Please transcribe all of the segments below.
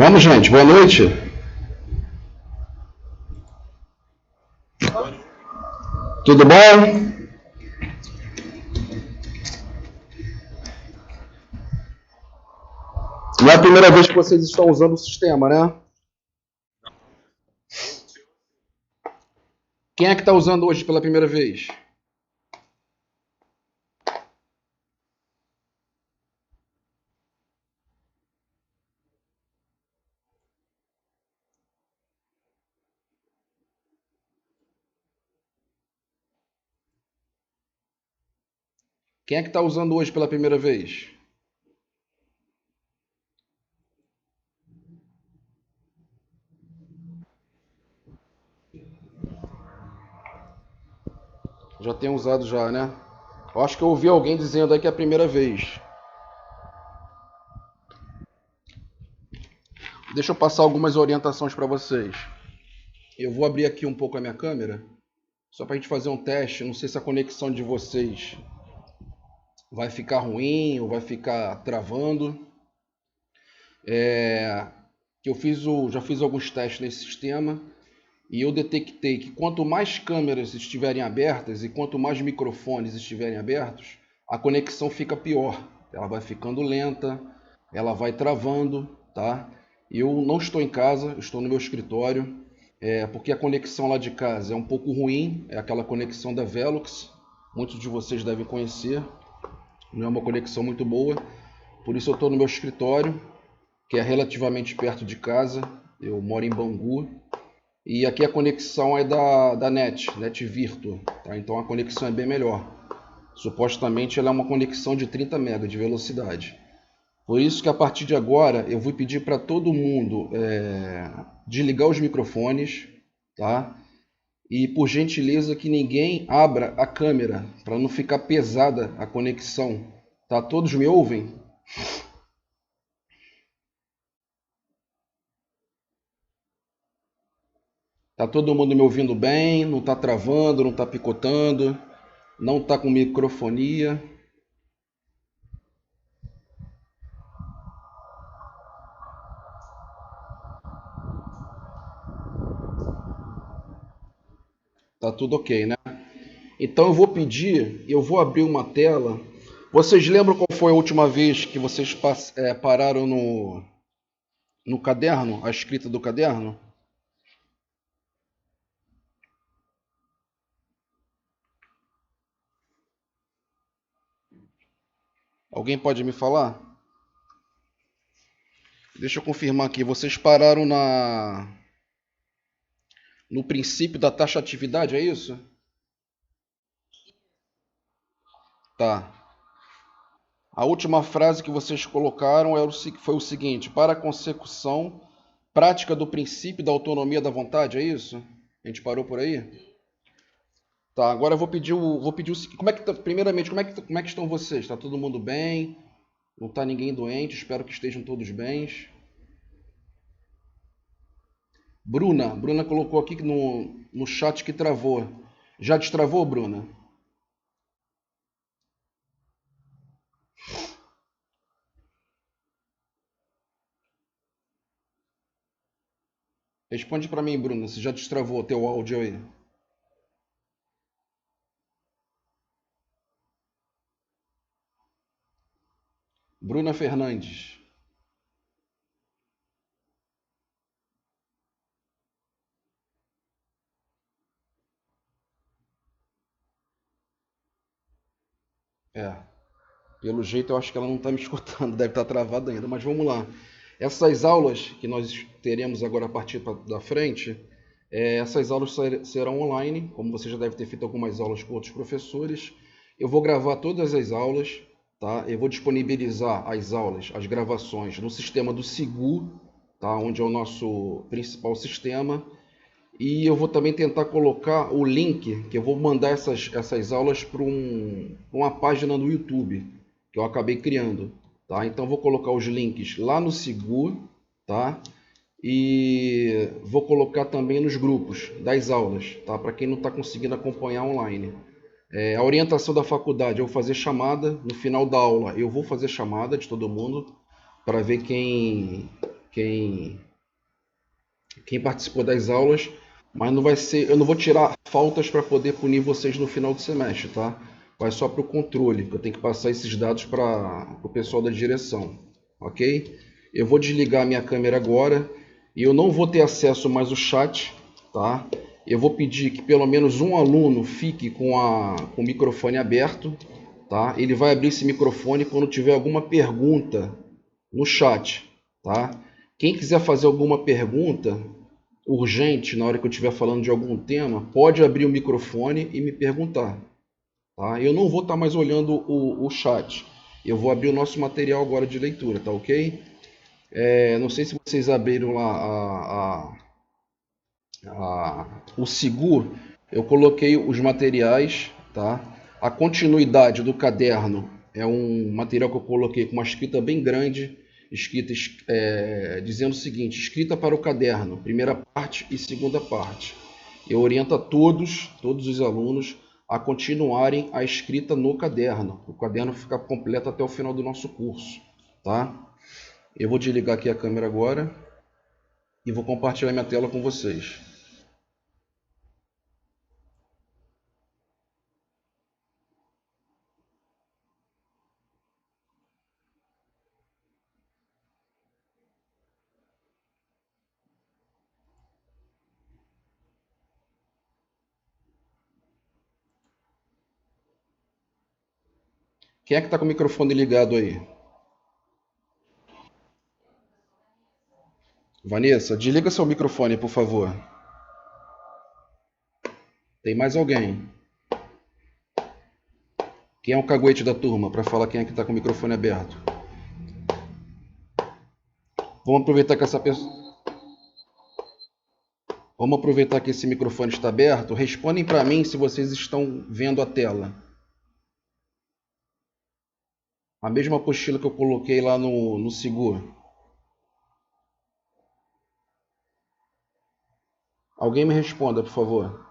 Vamos, gente. Boa noite. Tudo bom? Não é a primeira vez que vocês estão usando o sistema, né? Quem é que está usando hoje pela primeira vez? Quem é que está usando hoje pela primeira vez? Já tem usado já, né? Eu acho que eu ouvi alguém dizendo aí que é a primeira vez. Deixa eu passar algumas orientações para vocês. Eu vou abrir aqui um pouco a minha câmera, só para a gente fazer um teste. Não sei se a conexão de vocês vai ficar ruim ou vai ficar travando. Que já fiz alguns testes nesse sistema e eu detectei que quanto mais câmeras estiverem abertas e quanto mais microfones estiverem abertos, a conexão fica pior. Ela vai ficando lenta, ela vai travando, tá? Eu não estou em casa, estou no meu escritório, porque a conexão lá de casa é um pouco ruim, é aquela conexão da Velux, muitos de vocês devem conhecer, não é uma conexão muito boa, por isso eu estou no meu escritório, que é relativamente perto de casa. Eu moro em Bangu e aqui a conexão é da Net Virtua, tá? Então a conexão é bem melhor. Supostamente ela é uma conexão de 30 MB de velocidade. Por isso que a partir de agora eu vou pedir para todo mundo desligar os microfones, tá? E por gentileza que ninguém abra a câmera para não ficar pesada a conexão, tá? Todos me ouvem? Tá todo mundo me ouvindo bem? Não tá travando, não tá picotando, não tá com microfonia? Tá tudo ok, né? Então eu vou abrir uma tela. Vocês lembram qual foi a última vez que vocês pararam no caderno, a escrita do caderno? Alguém pode me falar? Deixa eu confirmar aqui. Vocês pararam no princípio da taxatividade, é isso? Tá. A última frase que vocês colocaram foi o seguinte: para a consecução prática do princípio da autonomia da vontade, é isso? A gente parou por aí? Tá, agora eu vou pedir como é que primeiramente, como é que estão vocês? Tá todo mundo bem? Não tá ninguém doente? Espero que estejam todos bem. Bruna colocou aqui no chat que travou. Já destravou, Bruna? Responde para mim, Bruna, se já destravou teu áudio aí. Bruna Fernandes. É, pelo jeito eu acho que ela não está me escutando, deve estar travada ainda, mas vamos lá. Essas aulas que nós teremos agora a partir da frente, essas aulas serão online, como você já deve ter feito algumas aulas com outros professores. Eu vou gravar todas as aulas, tá? Eu vou disponibilizar as aulas, as gravações no sistema do Sigu, tá? Onde é o nosso principal sistema. E eu vou também tentar colocar o link, que eu vou mandar essas aulas para uma página do YouTube, que eu acabei criando, tá? Então vou colocar os links lá no Sigu, tá? E vou colocar também nos grupos das aulas, tá? Para quem não está conseguindo acompanhar online. A orientação da faculdade, eu vou fazer chamada no final da aula. Eu vou fazer chamada de todo mundo para ver quem quem participou das aulas, mas não vai ser, eu não vou tirar faltas para poder punir vocês no final do semestre, tá? Vai só para o controle, que eu tenho que passar esses dados para o pessoal da direção, ok? Eu vou desligar a minha câmera agora e eu não vou ter acesso mais ao chat, tá? Eu vou pedir que pelo menos um aluno fique com o microfone aberto, tá? Ele vai abrir esse microfone quando tiver alguma pergunta no chat, tá? Quem quiser fazer alguma pergunta urgente na hora que eu estiver falando de algum tema, pode abrir o microfone e me perguntar, tá? Eu não vou estar mais olhando o chat. Eu vou abrir o nosso material agora de leitura, tá ok? Não sei se vocês abriram lá o Sigur. Eu coloquei os materiais, tá? A continuidade do caderno é um material que eu coloquei com uma escrita bem grande, escrita dizendo o seguinte: escrita para o caderno, primeira parte e segunda parte. Eu oriento a todos os alunos a continuarem a escrita no caderno. O caderno fica completo até o final do nosso curso, tá? Eu vou desligar aqui a câmera agora e vou compartilhar minha tela com vocês. Quem é que está com o microfone ligado aí? Vanessa, desliga seu microfone, por favor. Tem mais alguém? Quem é o caguete da turma para falar quem é que está com o microfone aberto? Vamos aproveitar que Vamos aproveitar que esse microfone está aberto. Respondem para mim se vocês estão vendo a tela. A mesma apostila que eu coloquei lá no Sigur. Alguém me responda, por favor.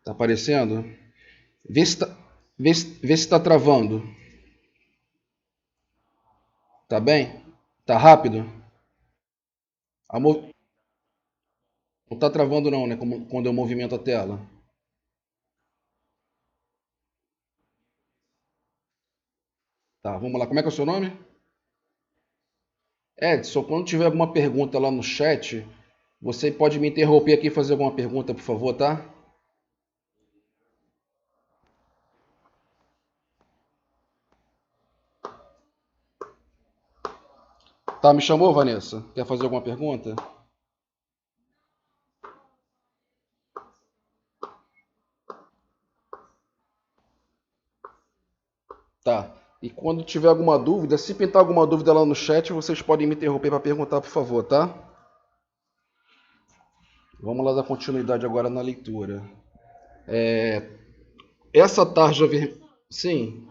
Tá aparecendo? Vê se tá travando. Tá bem? Tá rápido? Não tá travando não, né? Como quando eu movimento a tela. Tá, vamos lá. Como é que é o seu nome? Edson, quando tiver alguma pergunta lá no chat, você pode me interromper aqui e fazer alguma pergunta, por favor, tá? Tá, me chamou, Vanessa? Quer fazer alguma pergunta? Tá. E quando tiver alguma dúvida, se pintar alguma dúvida lá no chat, vocês podem me interromper para perguntar, por favor, tá? Vamos lá dar continuidade agora na leitura. Essa tarja vermelha. Sim,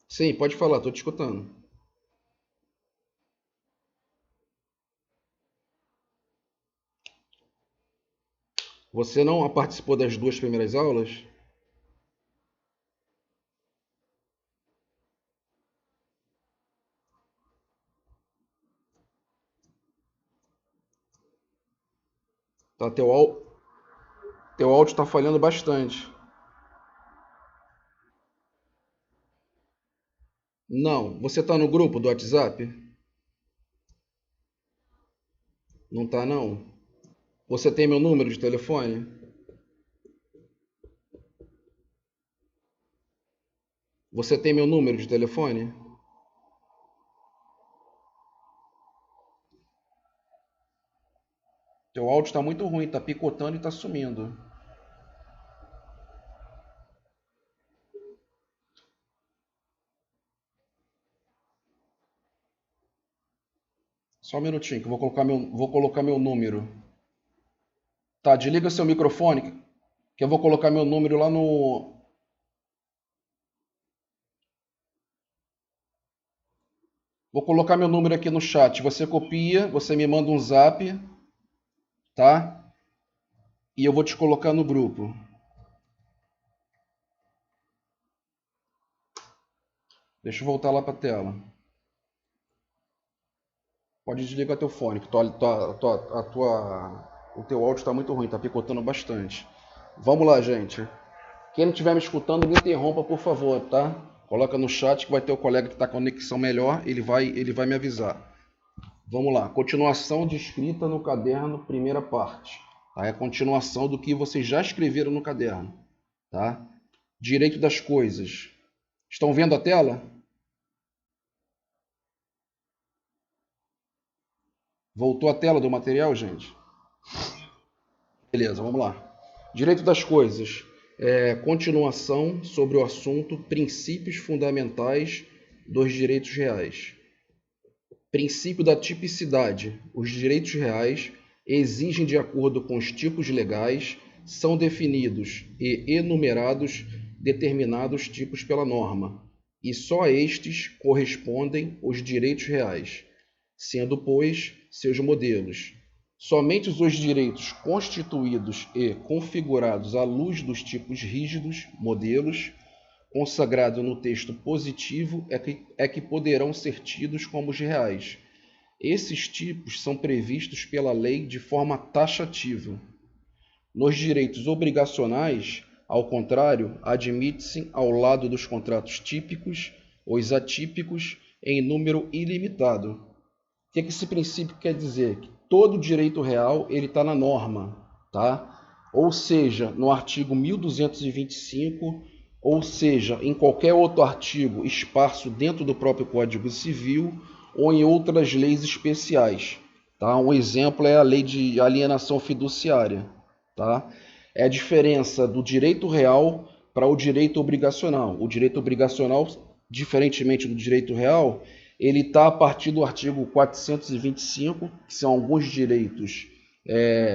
sim, pode falar, estou te escutando. Você não participou das duas primeiras aulas? Tá, teu áudio está falhando bastante. Não, você está no grupo do WhatsApp? Não tá não? Você tem meu número de telefone? Você tem meu número de telefone? Teu áudio está muito ruim, está picotando e está sumindo. Só um minutinho que eu vou colocar meu número. Tá, desliga seu microfone que eu vou colocar meu número lá no. Vou colocar meu número aqui no chat. Você copia, você me manda um zap, tá? E eu vou te colocar no grupo. Deixa eu voltar lá para a tela. Pode desligar teu fone, que o teu áudio está muito ruim, está picotando bastante. Vamos lá, gente. Quem não estiver me escutando, me interrompa, por favor, tá? Coloca no chat que vai ter o colega que está com a conexão melhor, ele vai me avisar. Vamos lá. Continuação de escrita no caderno, primeira parte. Tá? É a continuação do que vocês já escreveram no caderno. Tá? Direito das coisas. Estão vendo a tela? Voltou a tela do material, gente? Beleza, vamos lá. Direito das coisas. Continuação sobre o assunto princípios fundamentais dos direitos reais. Princípio da tipicidade. Os direitos reais exigem, de acordo com os tipos legais, são definidos e enumerados determinados tipos pela norma, e só a estes correspondem os direitos reais, sendo, pois, seus modelos. Somente os direitos constituídos e configurados à luz dos tipos rígidos, modelos, consagrado no texto positivo, é que poderão ser tidos como os reais. Esses tipos são previstos pela lei de forma taxativa. Nos direitos obrigacionais, ao contrário, admite-se, ao lado dos contratos típicos, os atípicos em número ilimitado. O que esse princípio quer dizer? Que todo direito real ele está na norma, tá? Ou seja, no artigo 1225, ou seja, em qualquer outro artigo esparso dentro do próprio Código Civil ou em outras leis especiais. Tá? Um exemplo é a lei de alienação fiduciária. Tá? É a diferença do direito real para o direito obrigacional. O direito obrigacional, diferentemente do direito real, ele está a partir do artigo 425, que são alguns direitos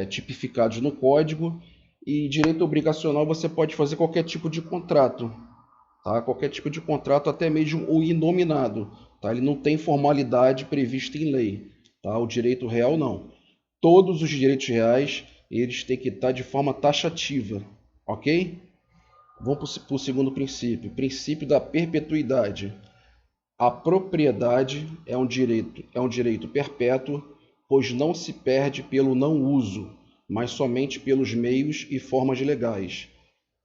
tipificados no Código, e direito obrigacional você pode fazer qualquer tipo de contrato, tá? Qualquer tipo de contrato, até mesmo o inominado, tá? Ele não tem formalidade prevista em lei, tá? O direito real não. Todos os direitos reais eles têm que estar de forma taxativa, ok? Vamos para o segundo princípio, princípio da perpetuidade. A propriedade é um direito perpétuo, pois não se perde pelo não uso, mas somente pelos meios e formas legais,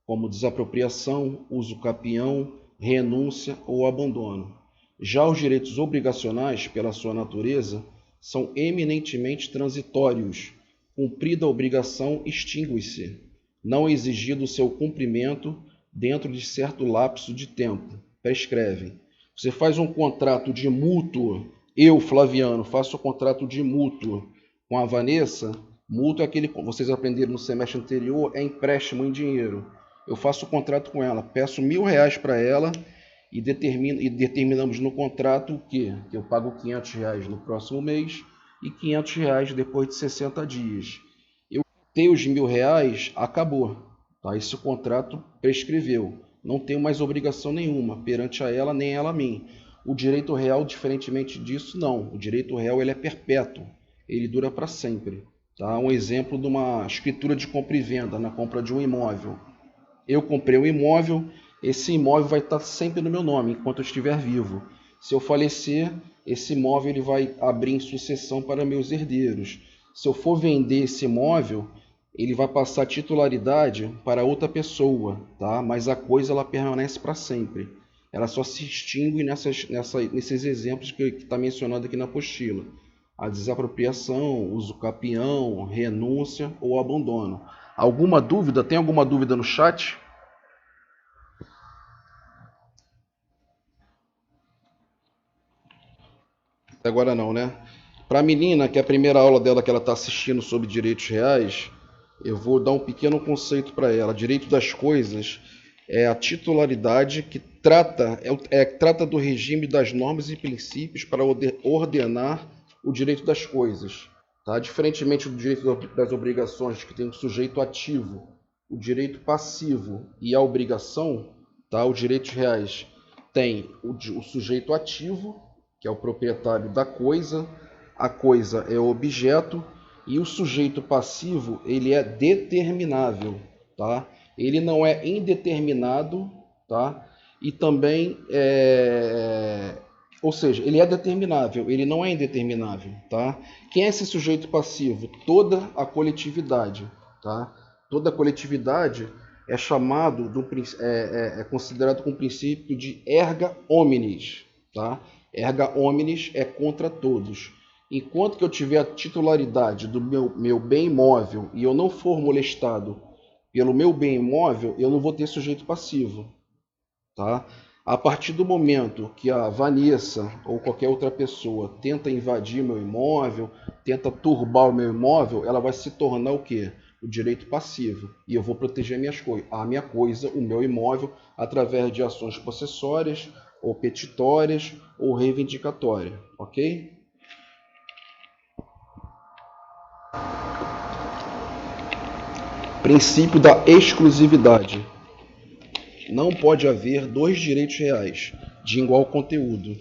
como desapropriação, uso capião, renúncia ou abandono. Já os direitos obrigacionais, pela sua natureza, são eminentemente transitórios. Cumprida a obrigação, extingue-se, não exigido o seu cumprimento dentro de certo lapso de tempo. Prescrevem. Você faz um contrato de mútuo, eu, Flaviano, faço um contrato de mútuo com a Vanessa. Mútuo é aquele que vocês aprenderam no semestre anterior, é empréstimo em dinheiro. Eu faço o contrato com ela, peço R$1.000 para ela e determinamos no contrato o quê? Que eu pago R$500 no próximo mês e R$500 depois de 60 dias. Eu tenho os R$1.000, acabou. Tá? Esse contrato prescreveu. Não tenho mais obrigação nenhuma perante a ela, nem ela a mim. O direito real, diferentemente disso, não. O direito real ele é perpétuo. Ele dura para sempre. Tá? Um exemplo de uma escritura de compra e venda, na compra de um imóvel. Eu comprei um imóvel, esse imóvel vai estar sempre no meu nome, enquanto eu estiver vivo. Se eu falecer, esse imóvel ele vai abrir em sucessão para meus herdeiros. Se eu for vender esse imóvel, ele vai passar titularidade para outra pessoa, tá? Mas a coisa ela permanece para sempre. Ela só se extingue nesses exemplos que está mencionado aqui na apostila. A desapropriação, uso capião, renúncia ou abandono. Alguma dúvida? Tem alguma dúvida no chat? Agora não, né? Para a menina, que é a primeira aula dela que ela está assistindo sobre direitos reais, eu vou dar um pequeno conceito para ela. Direito das coisas é a titularidade que trata do regime das normas e princípios para ordenar o direito das coisas. Tá? Diferentemente do direito das obrigações, que tem o sujeito ativo, o direito passivo e a obrigação, tá? Os direitos reais tem o sujeito ativo, que é o proprietário da coisa, a coisa é o objeto, e o sujeito passivo ele é determinável, tá? Ele não é indeterminado, tá? e também, ou seja, ele é determinável, ele não é indeterminável, tá? Quem é esse sujeito passivo? Toda a coletividade, tá? Toda a coletividade é é considerado com o princípio de erga omnes, tá? Erga omnes é contra todos. Enquanto que eu tiver a titularidade do meu bem imóvel e eu não for molestado pelo meu bem imóvel, eu não vou ter sujeito passivo, tá? A partir do momento que a Vanessa ou qualquer outra pessoa tenta invadir meu imóvel, tenta turbar o meu imóvel, ela vai se tornar o quê? O direito passivo. E eu vou proteger a minha coisa, o meu imóvel, através de ações possessórias, ou petitórias, ou reivindicatórias, ok? Princípio da exclusividade. Não pode haver dois direitos reais de igual conteúdo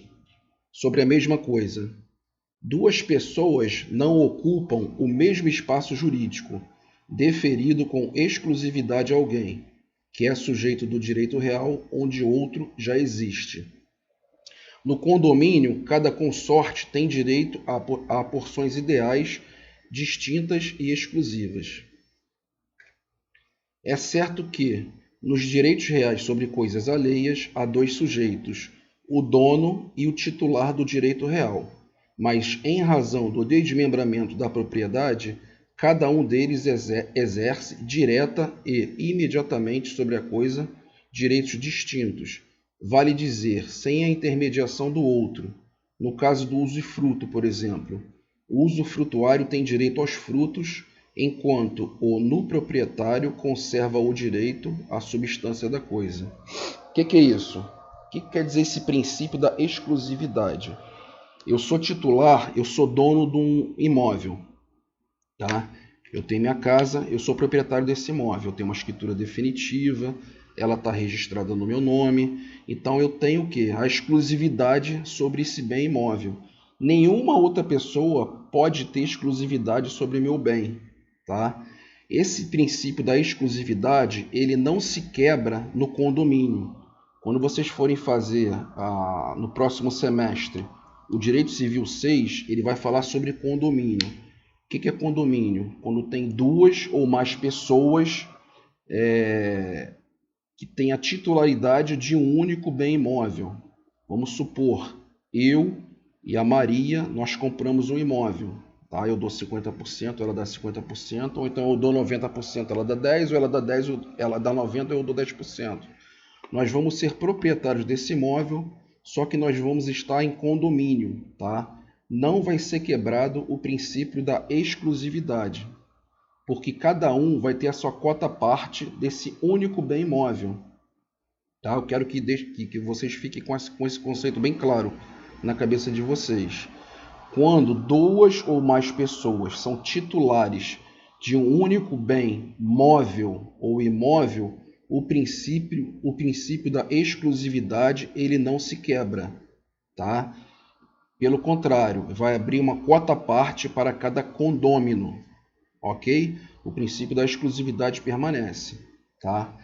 sobre a mesma coisa. Duas pessoas não ocupam o mesmo espaço jurídico, deferido com exclusividade a alguém, que é sujeito do direito real onde outro já existe. No condomínio, cada consorte tem direito a porções ideais, distintas e exclusivas. É certo que, nos direitos reais sobre coisas alheias, há dois sujeitos, o dono e o titular do direito real, mas, em razão do desmembramento da propriedade, cada um deles exerce direta e imediatamente sobre a coisa direitos distintos, vale dizer, sem a intermediação do outro. No caso do usufruto, por exemplo, o usufrutuário tem direito aos frutos, enquanto o nuproprietário conserva o direito à substância da coisa. O que é isso? O que quer dizer esse princípio da exclusividade? Eu sou titular, eu sou dono de um imóvel, tá? Eu tenho minha casa, eu sou proprietário desse imóvel, eu tenho uma escritura definitiva, ela está registrada no meu nome, então eu tenho o quê? A exclusividade sobre esse bem imóvel. Nenhuma outra pessoa pode ter exclusividade sobre meu bem, tá? Esse princípio da exclusividade, ele não se quebra no condomínio. Quando vocês forem fazer no próximo semestre o Direito Civil 6, ele vai falar sobre condomínio. O que é condomínio? Quando tem duas ou mais pessoas que têm a titularidade de um único bem imóvel. Vamos supor, eu e a Maria, nós compramos um imóvel. Tá? Eu dou 50%, ela dá 50%, ou então eu dou 90%, ela dá 10%, ou ela dá 10%, ela dá 90%, eu dou 10%. Nós vamos ser proprietários desse imóvel, só que nós vamos estar em condomínio, tá? Não vai ser quebrado o princípio da exclusividade, porque cada um vai ter a sua cota parte desse único bem imóvel. Tá? Eu quero que vocês fiquem com esse conceito bem claro na cabeça de vocês. Quando duas ou mais pessoas são titulares de um único bem móvel ou imóvel, o princípio da exclusividade ele não se quebra, tá? Pelo contrário, vai abrir uma quota parte para cada condômino, ok? O princípio da exclusividade permanece, tá?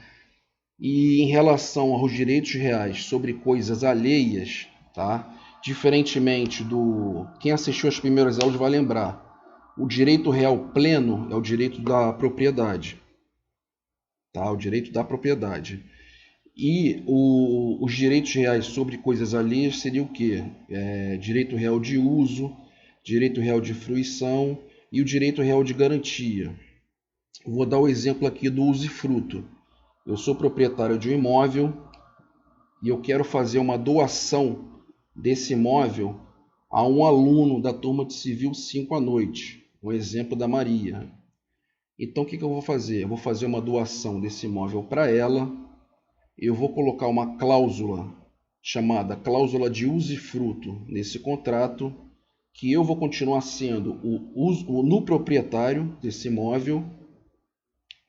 E em relação aos direitos reais sobre coisas alheias, tá? Diferentemente do... Quem assistiu às primeiras aulas vai lembrar. O direito real pleno é o direito da propriedade, tá? O direito da propriedade. E os direitos reais sobre coisas alheias seria o quê? Direito real de uso, direito real de fruição e o direito real de garantia. Vou dar o exemplo aqui do usufruto. Eu sou proprietário de um imóvel e eu quero fazer uma doação desse imóvel a um aluno da turma de Civil 5 à noite, um exemplo da Maria. Então o que eu vou fazer? Eu vou fazer uma doação desse imóvel para ela, eu vou colocar uma cláusula chamada cláusula de usufruto nesse contrato, que eu vou continuar sendo o nuproprietário desse imóvel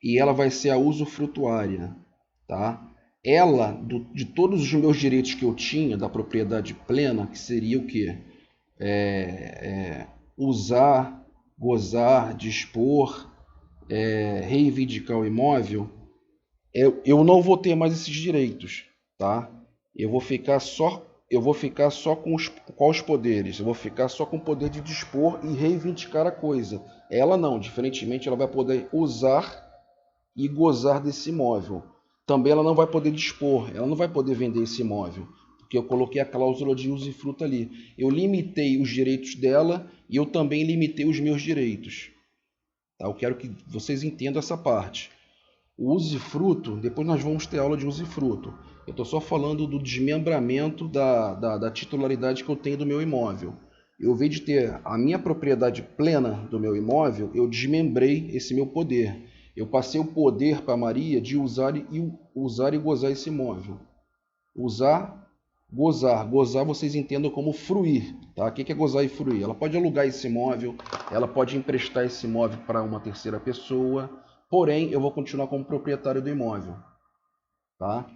e ela vai ser a usufrutuária, tá? Ela, de todos os meus direitos que eu tinha da propriedade plena, que seria o quê? Usar, gozar, dispor, reivindicar o imóvel, eu não vou ter mais esses direitos, tá? Eu vou ficar só com os poderes? Eu vou ficar só com o poder de dispor e reivindicar a coisa. Ela não, diferentemente, ela vai poder usar e gozar desse imóvel. Também ela não vai poder dispor, ela não vai poder vender esse imóvel, porque eu coloquei a cláusula de usufruto ali. Eu limitei os direitos dela e eu também limitei os meus direitos. Tá? Eu quero que vocês entendam essa parte. O usufruto, depois nós vamos ter aula de usufruto. Eu estou só falando do desmembramento da titularidade que eu tenho do meu imóvel. Eu, ao invés de ter a minha propriedade plena do meu imóvel, eu desmembrei esse meu poder. Eu passei o poder para Maria de usar e gozar esse imóvel. Usar, gozar. Gozar vocês entendam como fruir. Tá? O que é gozar e fruir? Ela pode alugar esse imóvel, ela pode emprestar esse imóvel para uma terceira pessoa, porém eu vou continuar como proprietário do imóvel. Tá?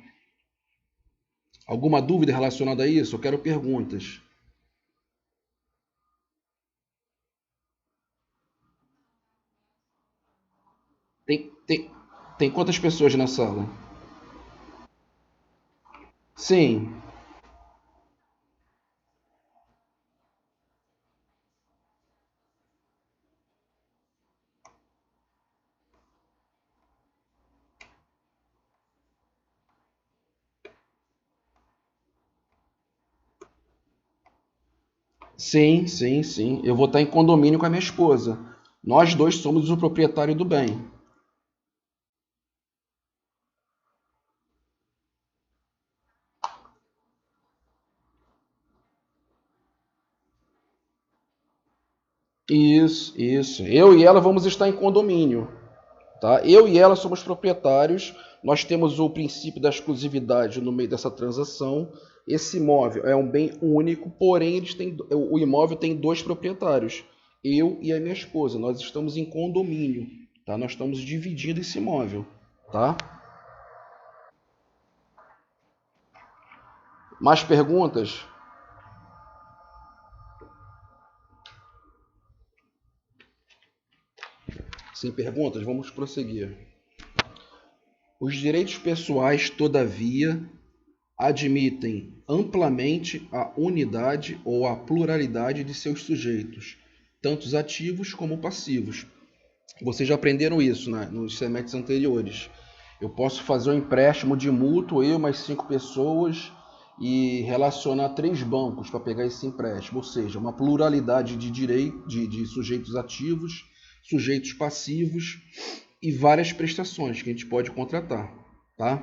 Alguma dúvida relacionada a isso? Eu quero perguntas. Tem, tem, tem quantas pessoas na sala? Sim, sim, sim, sim. Eu vou estar em condomínio com a minha esposa. Nós dois somos o proprietário do bem. Isso. Eu e ela vamos estar em condomínio, tá? Eu e ela somos proprietários. Nós temos o princípio da exclusividade no meio dessa transação. Esse imóvel é um bem único, porém o imóvel tem dois proprietários, eu e a minha esposa. Nós estamos em condomínio, tá? Nós estamos dividindo esse imóvel, tá? Mais perguntas? Sem perguntas, vamos prosseguir. Os direitos pessoais, todavia, admitem amplamente a unidade ou a pluralidade de seus sujeitos, tanto ativos como passivos. Vocês já aprenderam isso, né, nos semestres anteriores. Eu posso fazer um empréstimo de mútuo, eu mais 5 pessoas, e relacionar 3 bancos para pegar esse empréstimo, ou seja, uma pluralidade de sujeitos ativos, sujeitos passivos e várias prestações que a gente pode contratar, tá?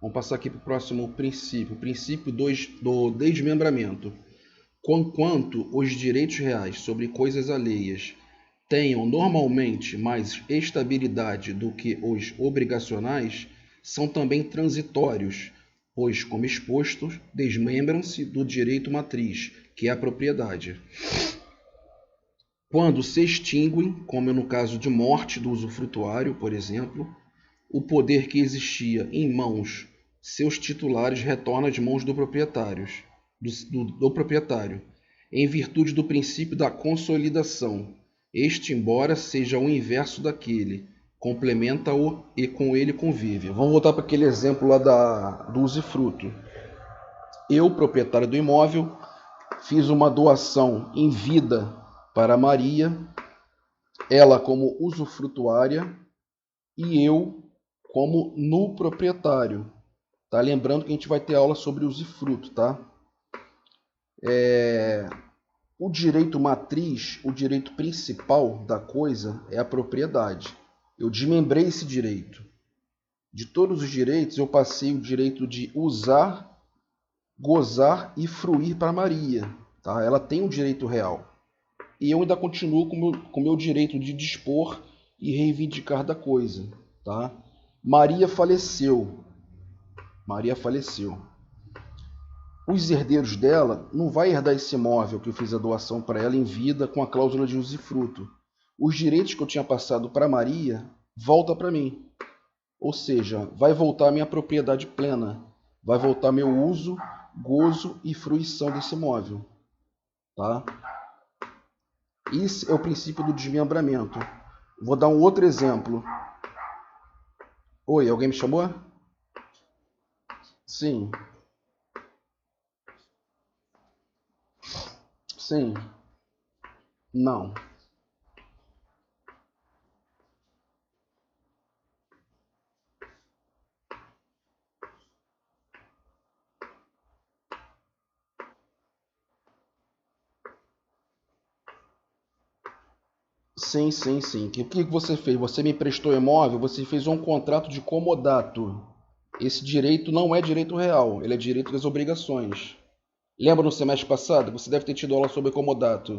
Vamos passar aqui para o próximo princípio, o princípio do desmembramento. Conquanto os direitos reais sobre coisas alheias tenham normalmente mais estabilidade do que os obrigacionais, são também transitórios, pois, como exposto, desmembram-se do direito matriz, que é a propriedade. Quando se extinguem, como no caso de morte do usufrutuário, por exemplo, o poder que existia em mãos seus titulares retorna às mãos do proprietário, em virtude do princípio da consolidação. Este, embora seja o inverso daquele, complementa-o e com ele convive. Vamos voltar para aquele exemplo lá do usufruto. Eu, proprietário do imóvel, fiz uma doação em vida para Maria, ela como usufrutuária e eu como no proprietário. Tá? Lembrando que a gente vai ter aula sobre usufruto, tá? O direito matriz, o direito principal da coisa é a propriedade. Eu desmembrei esse direito. De todos os direitos, eu passei o direito de usar, gozar e fruir para Maria. Tá? Ela tem um direito real. E eu ainda continuo com o meu direito de dispor e reivindicar da coisa. Tá? Maria faleceu. Maria faleceu. Os herdeiros dela não vai herdar esse imóvel que eu fiz a doação para ela em vida com a cláusula de usufruto. Os direitos que eu tinha passado para Maria volta para mim. Ou seja, vai voltar a minha propriedade plena. Vai voltar meu uso, gozo e fruição desse imóvel. Tá? Esse é o princípio do desmembramento. Vou dar um outro exemplo. Oi, alguém me chamou? Sim, sim, não. Sim, sim, sim. O que você fez? Você me emprestou imóvel, você fez um contrato de comodato. Esse direito não é direito real, ele é direito das obrigações. Lembra no semestre passado? Você deve ter tido aula sobre comodato.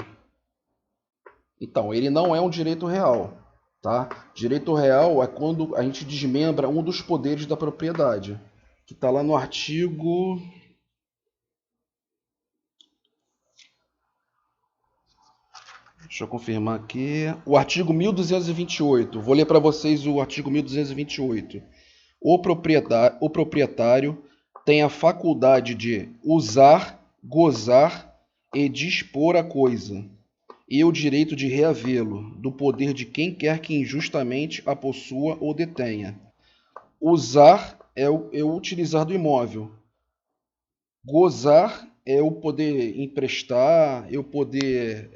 Então, ele não é um direito real, tá? Direito real é quando a gente desmembra um dos poderes da propriedade, que está lá no artigo. Deixa eu confirmar aqui. O artigo 1228. Vou ler para vocês o artigo 1228. O proprietário tem a faculdade de usar, gozar e dispor a coisa, e o direito de reavê-lo, do poder de quem quer que injustamente a possua ou detenha. Usar é o utilizar do imóvel. Gozar é eu poder emprestar, eu poder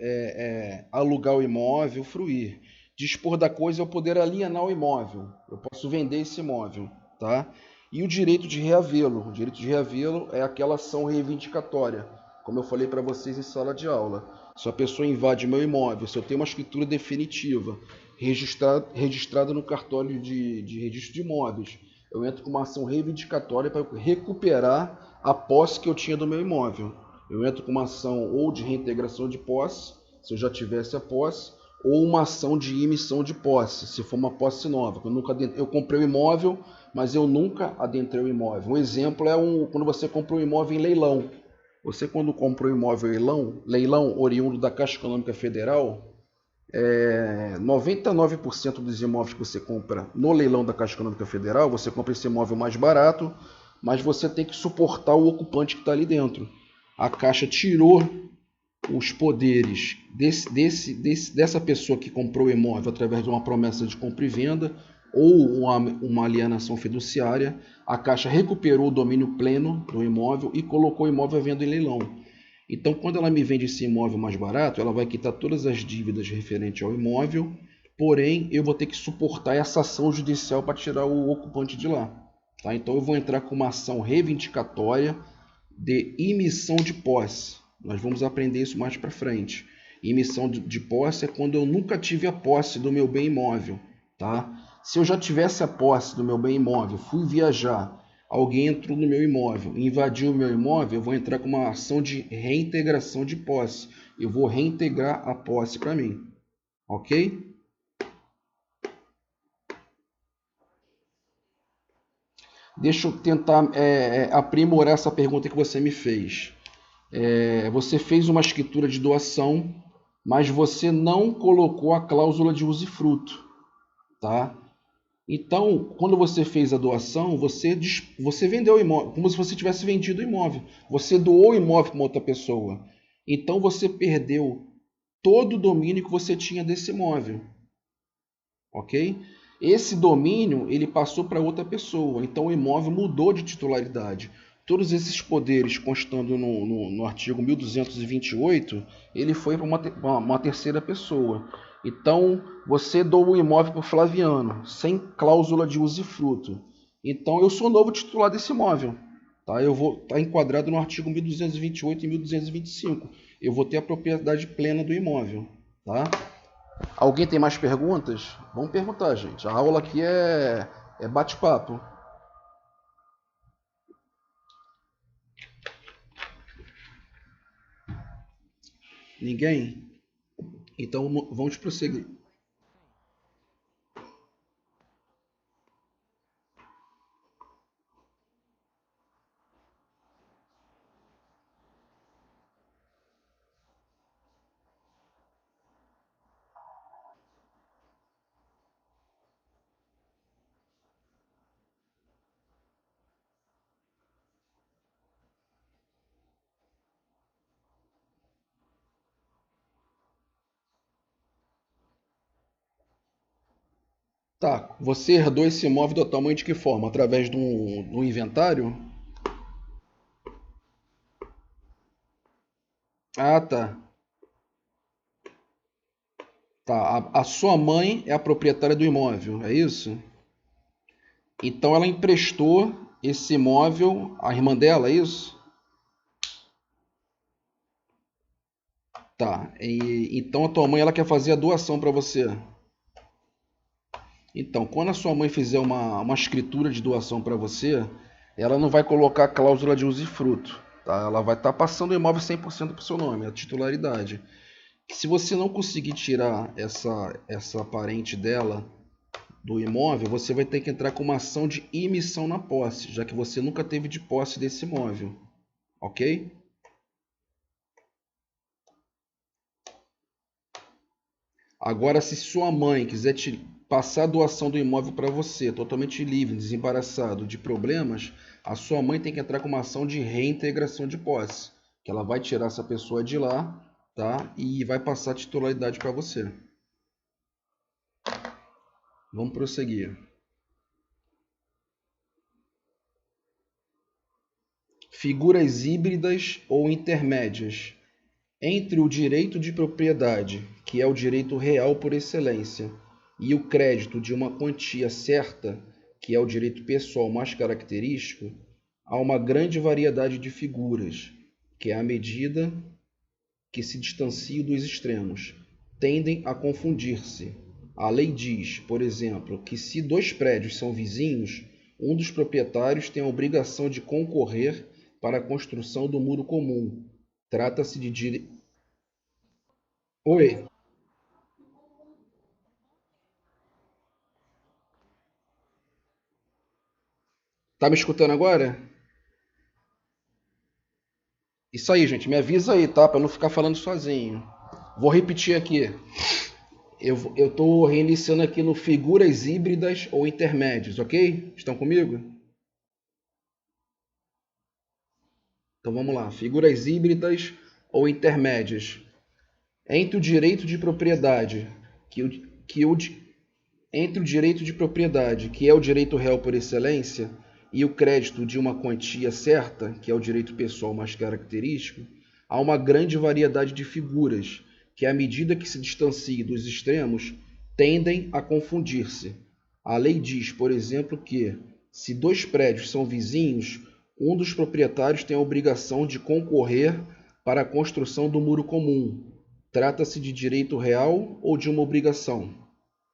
alugar o imóvel, fruir. Dispor da coisa é eu poder alienar o imóvel. Eu posso vender esse imóvel, tá? E o direito de reavê-lo. O direito de reavê-lo é aquela ação reivindicatória, como eu falei para vocês em sala de aula. Se a pessoa invade meu imóvel, se eu tenho uma escritura definitiva registrada no cartório de registro de imóveis, eu entro com uma ação reivindicatória para recuperar a posse que eu tinha do meu imóvel. Eu entro com uma ação ou de reintegração de posse, se eu já tivesse a posse, ou uma ação de emissão de posse, se for uma posse nova. Eu comprei o imóvel, mas eu nunca adentrei o imóvel. Um exemplo é quando você comprou um imóvel em leilão. Você, quando comprou um imóvel em leilão oriundo da Caixa Econômica Federal, 99% dos imóveis que você compra no leilão da Caixa Econômica Federal, você compra esse imóvel mais barato, mas você tem que suportar o ocupante que está ali dentro. A Caixa tirou os poderes dessa pessoa que comprou o imóvel através de uma promessa de compra e venda ou uma alienação fiduciária. A Caixa recuperou o domínio pleno do imóvel e colocou o imóvel à venda em leilão. Então, quando ela me vende esse imóvel mais barato, ela vai quitar todas as dívidas referentes ao imóvel, porém eu vou ter que suportar essa ação judicial para tirar o ocupante de lá. Tá? Então, eu vou entrar com uma ação reivindicatória de emissão de posse. Nós vamos aprender isso mais para frente. Emissão de posse é quando eu nunca tive a posse do meu bem imóvel. Tá? Se eu já tivesse a posse do meu bem imóvel, fui viajar, alguém entrou no meu imóvel, invadiu o meu imóvel, eu vou entrar com uma ação de reintegração de posse. Eu vou reintegrar a posse para mim. Ok? Deixa eu tentar aprimorar essa pergunta que você me fez. Você fez uma escritura de doação, mas você não colocou a cláusula de usufruto, tá? Então, quando você fez a doação, você vendeu o imóvel, como se você tivesse vendido o imóvel. Você doou o imóvel para uma outra pessoa. Então, você perdeu todo o domínio que você tinha desse imóvel, ok? Esse domínio ele passou para outra pessoa, então o imóvel mudou de titularidade. Todos esses poderes constando no artigo 1228, ele foi para uma terceira pessoa. Então, você doou o imóvel para o Flaviano, sem cláusula de usufruto. Então, eu sou novo titular desse imóvel. Tá? Eu vou estar enquadrado no artigo 1228 e 1225. Eu vou ter a propriedade plena do imóvel. Tá? Alguém tem mais perguntas? Vamos perguntar, gente. A aula aqui é bate-papo. Ninguém? Então vamos prosseguir. Tá, você herdou esse imóvel do tamanho de que forma? Através de um inventário? Ah, tá. Tá. A sua mãe é a proprietária do imóvel, é isso? Então ela emprestou esse imóvel à irmã dela, é isso? Tá. Então a tua mãe ela quer fazer a doação para você. Então, quando a sua mãe fizer uma escritura de doação para você, ela não vai colocar a cláusula de usufruto, tá? Ela vai estar passando o imóvel 100% para o seu nome, a titularidade. Se você não conseguir tirar essa parente dela do imóvel, você vai ter que entrar com uma ação de imissão na posse, já que você nunca teve de posse desse imóvel, ok? Agora, se sua mãe quiser te passar a doação do imóvel para você, totalmente livre, desembaraçado de problemas, a sua mãe tem que entrar com uma ação de reintegração de posse, que ela vai tirar essa pessoa de lá, tá? E vai passar a titularidade para você. Vamos prosseguir. Figuras híbridas ou intermédias entre o direito de propriedade, que é o direito real por excelência, e o crédito de uma quantia certa, que é o direito pessoal mais característico, há uma grande variedade de figuras, que é a medida que se distanciam dos extremos, tendem a confundir-se. A lei diz, por exemplo, que se dois prédios são vizinhos, um dos proprietários tem a obrigação de concorrer para a construção do muro comum. Trata-se de Oi, tá me escutando agora? Isso aí, gente, me avisa aí, tá? Pra não ficar falando sozinho. Vou repetir aqui. Eu tô reiniciando aqui no figuras híbridas ou intermédios, ok? Estão comigo? Então vamos lá. Figuras híbridas ou intermédias. Entre o direito de propriedade, que o, que o, entre o direito de propriedade, que é o direito real por excelência, e o crédito de uma quantia certa, que é o direito pessoal mais característico, há uma grande variedade de figuras que, à medida que se distanciam dos extremos, tendem a confundir-se. A lei diz, por exemplo, que, se dois prédios são vizinhos, um dos proprietários tem a obrigação de concorrer para a construção do muro comum. Trata-se de direito real ou de uma obrigação?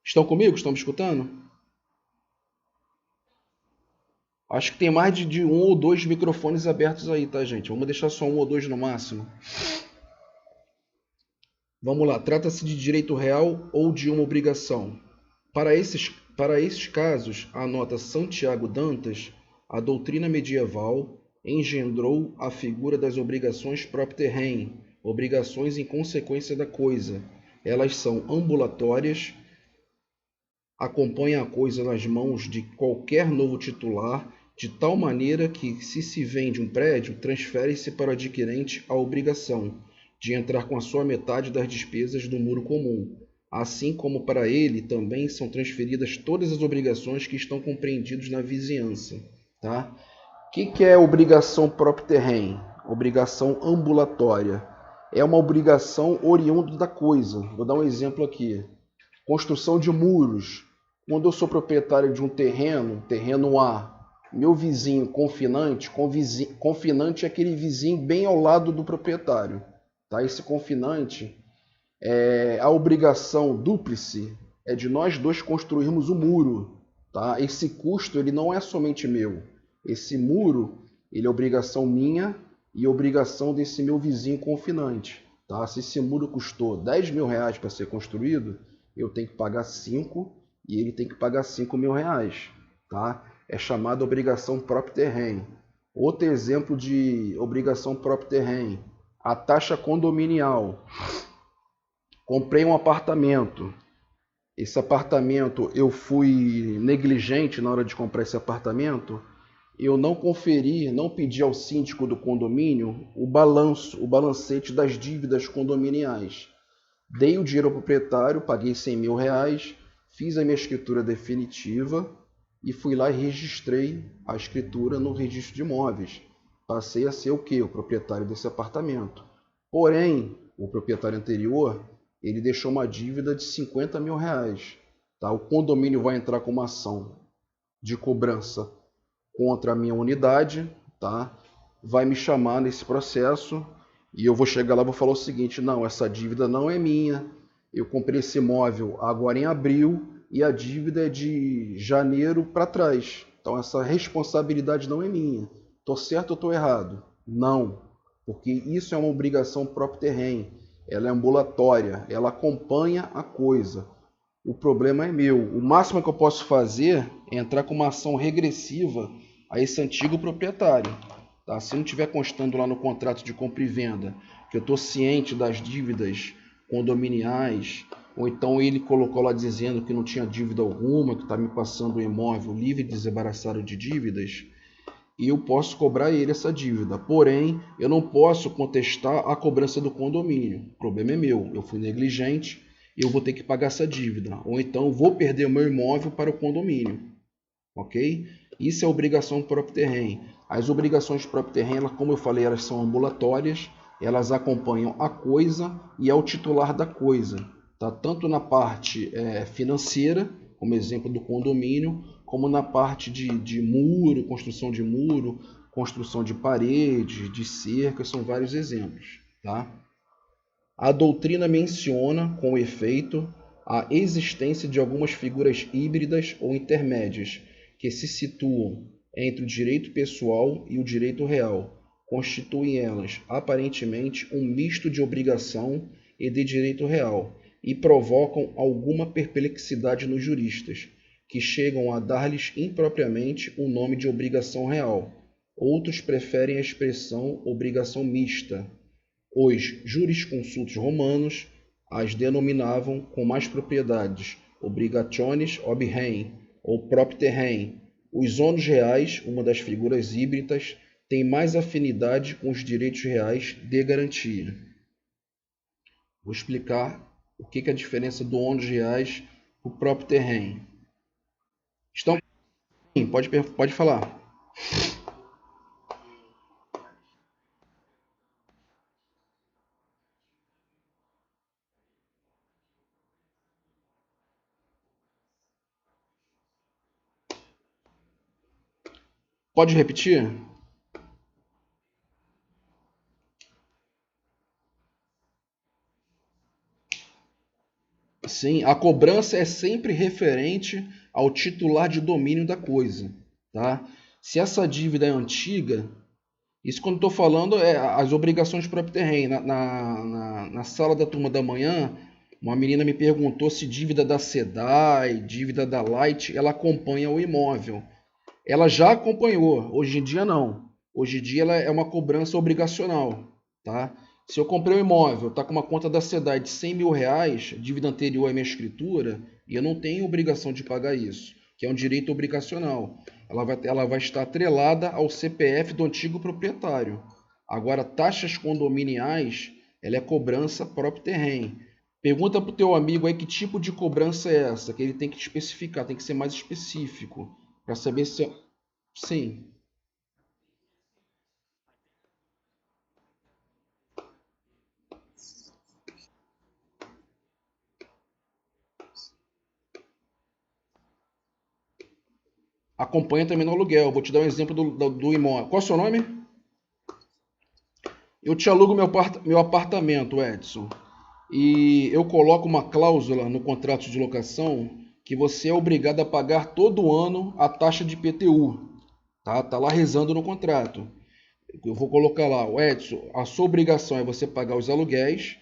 Estão comigo? Estão me escutando? Acho que tem mais de um ou dois microfones abertos aí, tá, gente? Vamos deixar só um ou dois no máximo. Vamos lá. Trata-se de direito real ou de uma obrigação? Para esses casos, anota Santiago Dantas, a doutrina medieval engendrou a figura das obrigações propter rem, obrigações em consequência da coisa. Elas são ambulatórias, acompanha a coisa nas mãos de qualquer novo titular, de tal maneira que, se vende um prédio, transfere-se para o adquirente a obrigação de entrar com a sua metade das despesas do muro comum, assim como para ele também são transferidas todas as obrigações que estão compreendidas na vizinhança. Tá? O que é obrigação propter rem? Obrigação ambulatória. É uma obrigação oriunda da coisa. Vou dar um exemplo aqui. Construção de muros. Quando eu sou proprietário de um terreno, terreno A, meu vizinho confinante, confinante é aquele vizinho bem ao lado do proprietário. Tá? Esse confinante, a obrigação dúplice é de nós dois construirmos o muro. Tá? Esse custo ele não é somente meu. Esse muro ele é obrigação minha e obrigação desse meu vizinho confinante. Tá? Se esse muro custou R$ 10.000 para ser construído, eu tenho que pagar 5 e ele tem que pagar R$ 5.000. Tá? É chamada obrigação propter rem. Outro exemplo de obrigação propter rem, a taxa condominial. Comprei um apartamento. Esse apartamento, eu fui negligente na hora de comprar esse apartamento. Eu não conferi, não pedi ao síndico do condomínio o balanço, o balancete das dívidas condominiais. Dei o dinheiro ao proprietário, paguei R$ 100.000, fiz a minha escritura definitiva e fui lá e registrei a escritura no registro de imóveis. Passei a ser o quê? O proprietário desse apartamento. Porém, o proprietário anterior, ele deixou uma dívida de 50 mil reais. Tá? O condomínio vai entrar com uma ação de cobrança contra a minha unidade, tá? Vai me chamar nesse processo e eu vou chegar lá e vou falar o seguinte: não, essa dívida não é minha, eu comprei esse imóvel agora em abril e a dívida é de janeiro para trás. Então essa responsabilidade não é minha. Tô certo ou tô errado? Não, porque isso é uma obrigação próprio terreno. Ela é ambulatória, ela acompanha a coisa. O problema é meu. O máximo que eu posso fazer é entrar com uma ação regressiva a esse antigo proprietário. Tá? Se não estiver constando lá no contrato de compra e venda que eu estou ciente das dívidas condominiais, ou então ele colocou lá dizendo que não tinha dívida alguma, que está me passando o imóvel livre e desembaraçado de dívidas, e eu posso cobrar ele essa dívida. Porém, eu não posso contestar a cobrança do condomínio. O problema é meu. Eu fui negligente e eu vou ter que pagar essa dívida. Ou então eu vou perder o meu imóvel para o condomínio. Ok? Isso é obrigação do próprio terreno. As obrigações do próprio terreno, como eu falei, elas são ambulatórias. Elas acompanham a coisa e é o titular da coisa. Tá? Tanto na parte financeira, como exemplo do condomínio, como na parte de muro, construção de paredes, de cercas, são vários exemplos. Tá? A doutrina menciona, com efeito, a existência de algumas figuras híbridas ou intermédias, que se situam entre o direito pessoal e o direito real. Constituem elas, aparentemente, um misto de obrigação e de direito real, e provocam alguma perplexidade nos juristas, que chegam a dar-lhes impropriamente o nome de obrigação real. Outros preferem a expressão obrigação mista. Os jurisconsultos romanos as denominavam com mais propriedades obrigationes ob rem ou propter rem. Os ônus reais, uma das figuras híbridas, tem mais afinidade com os direitos reais de garantia. Vou explicar o que é a diferença do ônus reais para o propter rem. Estão? Sim, pode falar. Pode repetir? Sim, a cobrança é sempre referente ao titular de domínio da coisa, tá? Se essa dívida é antiga, isso quando estou falando é as obrigações do próprio terreno. Na sala da turma da manhã, uma menina me perguntou se dívida da SEDAI, dívida da Light, ela acompanha o imóvel. Ela já acompanhou, hoje em dia não. Hoje em dia ela é uma cobrança obrigacional, tá? Se eu comprei um imóvel, tá com uma conta da SEDAI de 100 mil reais, dívida anterior à minha escritura, e eu não tenho obrigação de pagar isso, que é um direito obrigacional. Ela vai estar atrelada ao CPF do antigo proprietário. Agora, taxas condominiais, ela é cobrança próprio terreno. Pergunta para o teu amigo aí que tipo de cobrança é essa, que ele tem que especificar, tem que ser mais específico, para saber se... Sim, acompanha também no aluguel. Vou te dar um exemplo do imóvel. Qual é o seu nome? Eu te alugo meu apartamento, Edson, e eu coloco uma cláusula no contrato de locação que você é obrigado a pagar todo ano a taxa de IPTU. Tá lá rezando no contrato. Eu vou colocar lá, Edson, a sua obrigação é você pagar os aluguéis,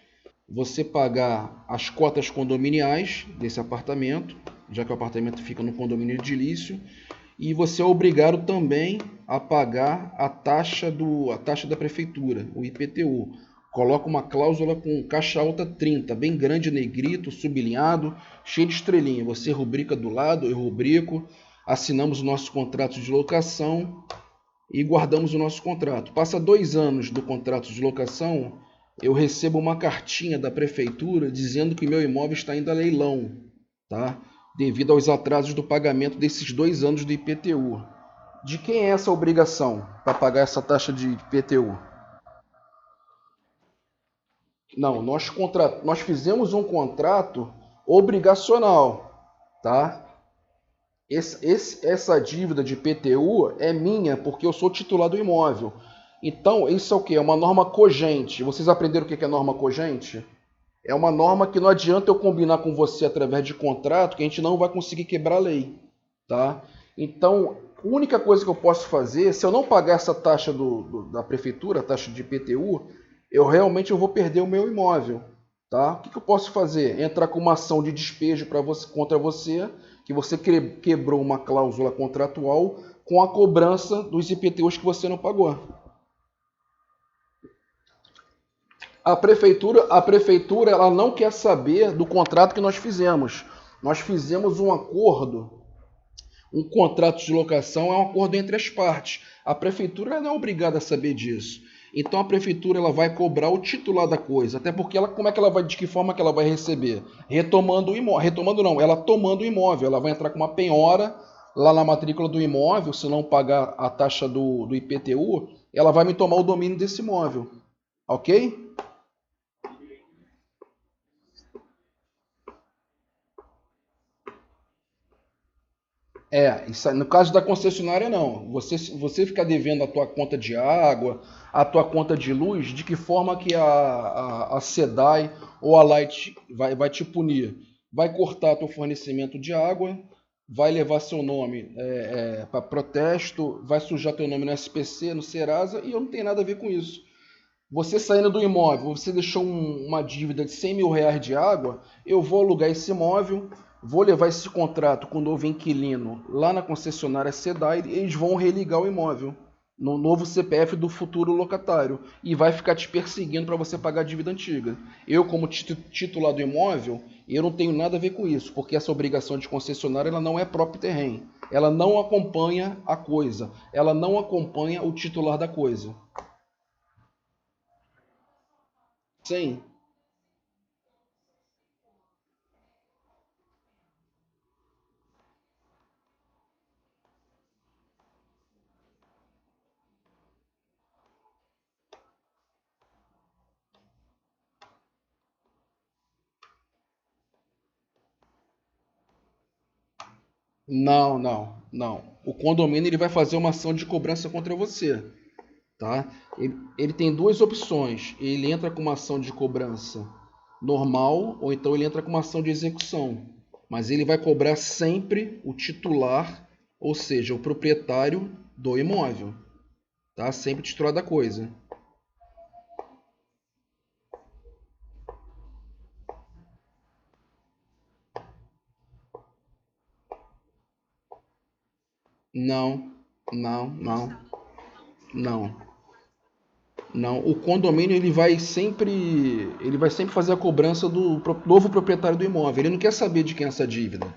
você pagar as cotas condominiais desse apartamento, já que o apartamento fica no condomínio edilício, e você é obrigado também a pagar a taxa da prefeitura, o IPTU. Coloca uma cláusula com caixa alta 30, bem grande, negrito, sublinhado, cheio de estrelinha. Você rubrica do lado, eu rubrico, assinamos o nosso contrato de locação e guardamos o nosso contrato. Passa 2 anos do contrato de locação, eu recebo uma cartinha da prefeitura dizendo que meu imóvel está indo a leilão, tá? Devido aos atrasos do pagamento desses 2 anos do IPTU. De quem é essa obrigação para pagar essa taxa de IPTU? Não, nós fizemos um contrato obrigacional, tá? Essa dívida de IPTU é minha porque eu sou titular do imóvel. Então, isso é o quê? É uma norma cogente. Vocês aprenderam o que é norma cogente? É uma norma que não adianta eu combinar com você através de contrato que a gente não vai conseguir quebrar a lei, tá? Então, a única coisa que eu posso fazer, se eu não pagar essa taxa da prefeitura, a taxa de IPTU, eu vou perder o meu imóvel, tá? O que eu posso fazer? Entrar com uma ação de despejo contra você, que você quebrou uma cláusula contratual com a cobrança dos IPTUs que você não pagou. A prefeitura ela não quer saber do contrato que nós fizemos. Nós fizemos um acordo, um contrato de locação é um acordo entre as partes. A prefeitura não é obrigada a saber disso. Então a prefeitura ela vai cobrar o titular da coisa, até porque como é que ela vai, de que forma que ela vai receber? Retomando o imóvel, retomando não, ela tomando o imóvel, ela vai entrar com uma penhora lá na matrícula do imóvel, se não pagar a taxa do IPTU, ela vai me tomar o domínio desse imóvel, ok? Isso, no caso da concessionária não. Você ficar devendo a tua conta de água, a tua conta de luz, de que forma que a SEDAI ou a Light vai te punir? Vai cortar teu fornecimento de água, vai levar seu nome para protesto, vai sujar teu nome no SPC, no Serasa, e eu não tenho nada a ver com isso. Você saindo do imóvel, você deixou uma dívida de 100 mil reais de água, eu vou alugar esse imóvel, vou levar esse contrato com o novo inquilino lá na concessionária SEDAI e eles vão religar o imóvel no novo CPF do futuro locatário e vai ficar te perseguindo para você pagar a dívida antiga. Eu, como titular do imóvel, eu não tenho nada a ver com isso, porque essa obrigação de concessionária ela não é próprio terreno. Ela não acompanha a coisa, ela não acompanha o titular da coisa. Sim. Não, não, não. O condomínio ele vai fazer uma ação de cobrança contra você, tá? Ele tem duas opções. Ele entra com uma ação de cobrança normal ou então ele entra com uma ação de execução. Mas ele vai cobrar sempre o titular, ou seja, o proprietário do imóvel, tá? Sempre o titular da coisa. Não, não, não, não. Não, o condomínio ele vai sempre fazer a cobrança do novo proprietário do imóvel. Ele não quer saber de quem é essa dívida.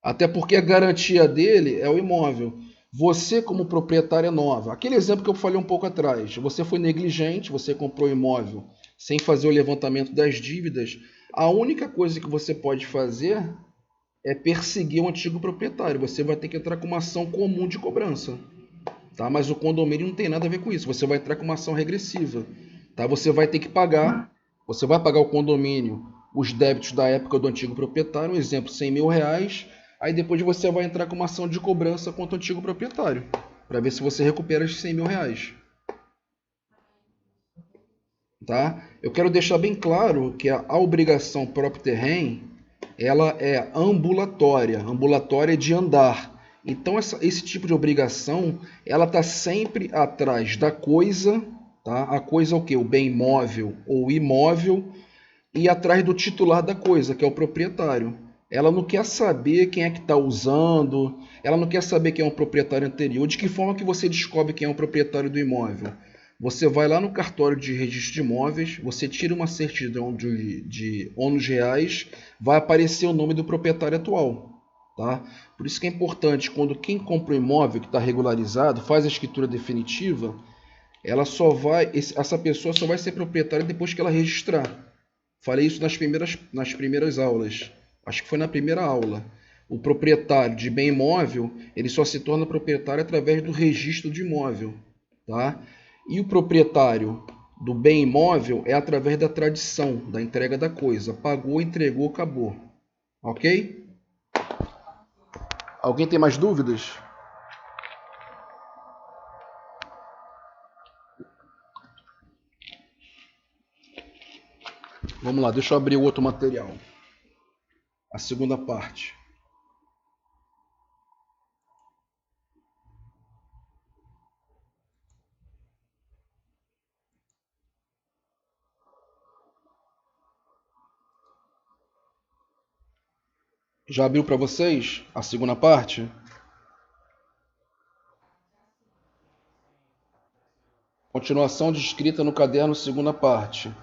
Até porque a garantia dele é o imóvel. Você, como proprietária nova, aquele exemplo que eu falei um pouco atrás, você foi negligente, você comprou o imóvel sem fazer o levantamento das dívidas, a única coisa que você pode fazer é perseguir o antigo proprietário. Você vai ter que entrar com uma ação comum de cobrança. Tá? Mas o condomínio não tem nada a ver com isso. Você vai entrar com uma ação regressiva. Tá? Você vai ter que pagar, você vai pagar o condomínio os débitos da época do antigo proprietário, um exemplo, 100 mil reais, aí depois você vai entrar com uma ação de cobrança contra o antigo proprietário, para ver se você recupera os 100 mil reais. Tá? Eu quero deixar bem claro que a obrigação próprio terreno ela é ambulatória, ambulatória de andar. Então esse tipo de obrigação ela está sempre atrás da coisa, tá? A coisa é o que? O bem móvel ou imóvel e atrás do titular da coisa, que é o proprietário. Ela não quer saber quem é que está usando, ela não quer saber quem é o proprietário anterior. De que forma que você descobre quem é o proprietário do imóvel? Você vai lá no cartório de registro de imóveis, você tira uma certidão de ônus reais, vai aparecer o nome do proprietário atual. Tá? Por isso que é importante, quando quem compra o imóvel que está regularizado, faz a escritura definitiva, essa pessoa só vai ser proprietária depois que ela registrar. Falei isso nas primeiras aulas. Acho que foi na primeira aula. O proprietário de bem imóvel, ele só se torna proprietário através do registro de imóvel, tá? E o proprietário do bem imóvel é através da tradição, da entrega da coisa. Pagou, entregou, acabou. Ok? Alguém tem mais dúvidas? Vamos lá, deixa eu abrir o outro material. A segunda parte. Já abriu para vocês a segunda parte? Continuação descrita no caderno, segunda parte.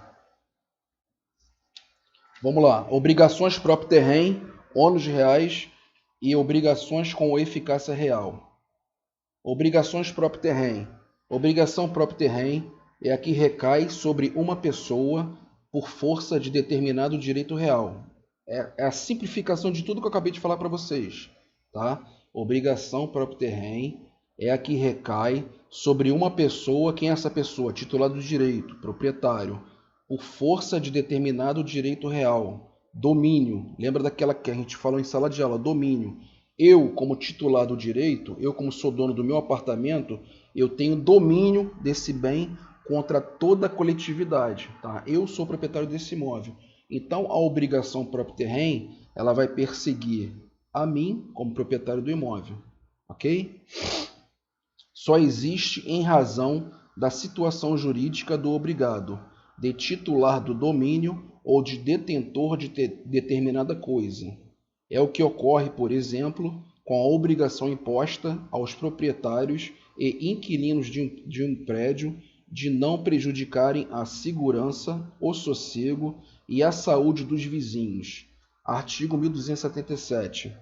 Vamos lá. Obrigações próprio terreno, ônus reais e obrigações com eficácia real. Obrigações próprio terreno. Obrigação próprio terreno é a que recai sobre uma pessoa por força de determinado direito real. É a simplificação de tudo que eu acabei de falar para vocês, tá? Obrigação próprio terreno é a que recai sobre uma pessoa. Quem é essa pessoa? Titular do direito, proprietário, por força de determinado direito real. Domínio. Lembra daquela que a gente falou em sala de aula? Domínio. Eu, como titular do direito, eu como sou dono do meu apartamento, eu tenho domínio desse bem contra toda a coletividade, tá? Eu sou proprietário desse imóvel. Então, a obrigação próprio terreno, ela vai perseguir a mim, como proprietário do imóvel, ok? Só existe em razão da situação jurídica do obrigado, de titular do domínio ou de detentor de determinada coisa. É o que ocorre, por exemplo, com a obrigação imposta aos proprietários e inquilinos de um prédio de não prejudicarem a segurança, o sossego e a saúde dos vizinhos. Artigo 1277.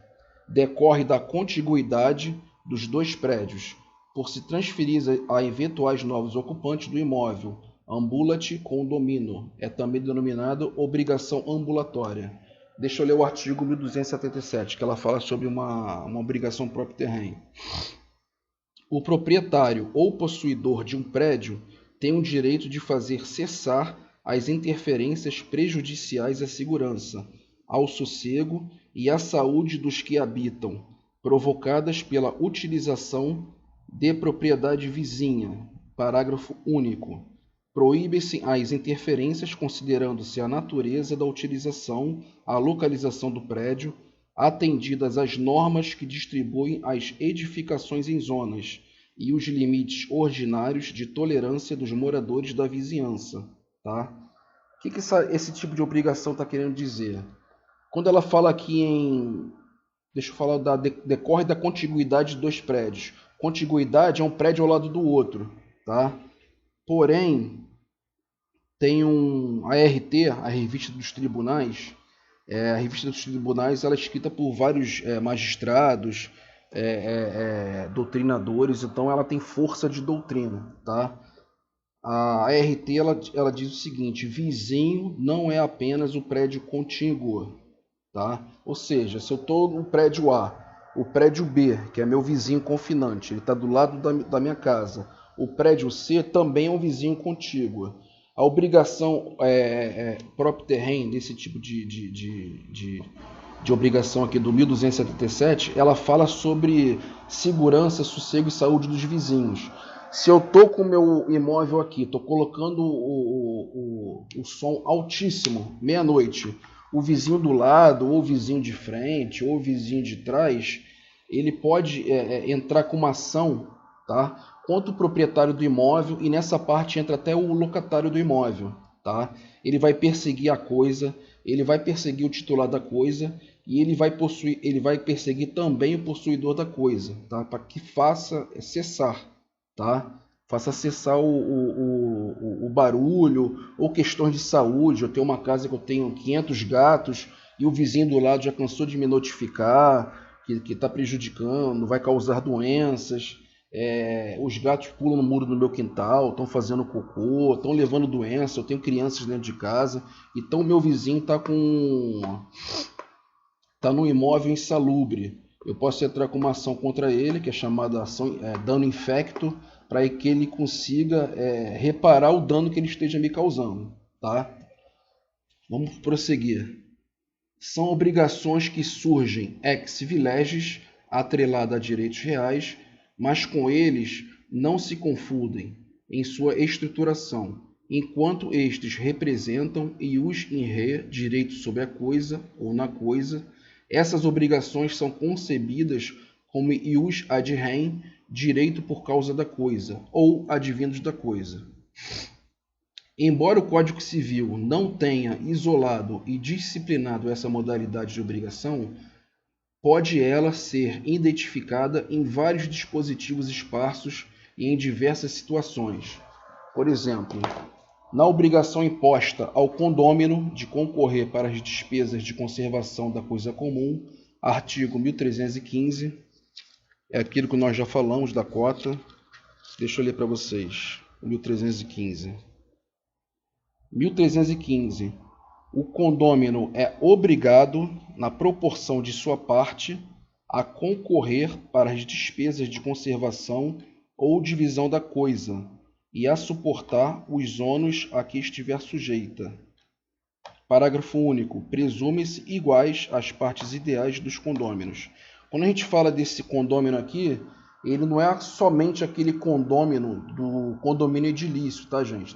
Decorre da contiguidade dos dois prédios, por se transferir a eventuais novos ocupantes do imóvel, ambulante condomínio. É também denominado obrigação ambulatória. Deixa eu ler o artigo 1277, que ela fala sobre uma obrigação próprio terreno. O proprietário ou possuidor de um prédio tem o direito de fazer cessar as interferências prejudiciais à segurança, ao sossego e à saúde dos que habitam, provocadas pela utilização de propriedade vizinha. Parágrafo único. Proíbe-se as interferências considerando-se a natureza da utilização, a localização do prédio, atendidas as normas que distribuem as edificações em zonas e os limites ordinários de tolerância dos moradores da vizinhança. Tá? O que esse tipo de obrigação está querendo dizer? Quando ela fala aqui em... Deixa eu falar decorre da contiguidade de dois prédios. Contiguidade é um prédio ao lado do outro. Tá? Porém, tem a RT, a Revista dos Tribunais. A Revista dos Tribunais ela é escrita por vários magistrados, doutrinadores, então ela tem força de doutrina. Tá? A RT ela diz o seguinte: vizinho não é apenas o prédio contíguo. Tá? Ou seja, se eu estou no prédio A, o prédio B, que é meu vizinho confinante, ele está do lado da minha casa. O prédio C também é um vizinho contíguo. A obrigação próprio terreno, desse tipo de obrigação aqui do 1277, ela fala sobre segurança, sossego e saúde dos vizinhos. Se eu estou com o meu imóvel aqui, estou colocando o som altíssimo, meia-noite, o vizinho do lado, ou o vizinho de frente, ou o vizinho de trás, ele pode entrar com uma ação, tá, contra o proprietário do imóvel, e nessa parte entra até o locatário do imóvel. Tá? Ele vai perseguir a coisa, ele vai perseguir o titular da coisa, e ele vai perseguir também o possuidor da coisa, tá? Para que faça cessar. Tá? Faça cessar o barulho ou questões de saúde. Eu tenho uma casa que eu tenho 500 gatos e o vizinho do lado já cansou de me notificar que está prejudicando, vai causar doenças. Os gatos pulam no muro do meu quintal, estão fazendo cocô, estão levando doença. Eu tenho crianças dentro de casa, então o meu vizinho está num imóvel insalubre. Eu posso entrar com uma ação contra ele, que é chamada ação dano infecto, para que ele consiga reparar o dano que ele esteja me causando, tá? Vamos prosseguir. São obrigações que surgem ex vileges, atrelada a direitos reais, mas com eles não se confundem em sua estruturação, enquanto estes representam ius in re, direito sobre a coisa ou na coisa. Essas obrigações são concebidas como ius ad rem, direito por causa da coisa, ou advindos da coisa. Embora o Código Civil não tenha isolado e disciplinado essa modalidade de obrigação, pode ela ser identificada em vários dispositivos esparsos e em diversas situações. Por exemplo, na obrigação imposta ao condômino de concorrer para as despesas de conservação da coisa comum, artigo 1315, é aquilo que nós já falamos da cota. Deixa eu ler para vocês, o 1315. 1315. O condômino é obrigado, na proporção de sua parte, a concorrer para as despesas de conservação ou divisão da coisa e a suportar os ônus a que estiver sujeita. Parágrafo único. Presume-se iguais as partes ideais dos condôminos. Quando a gente fala desse condômino aqui, ele não é somente aquele condômino do condomínio edilício, tá, gente?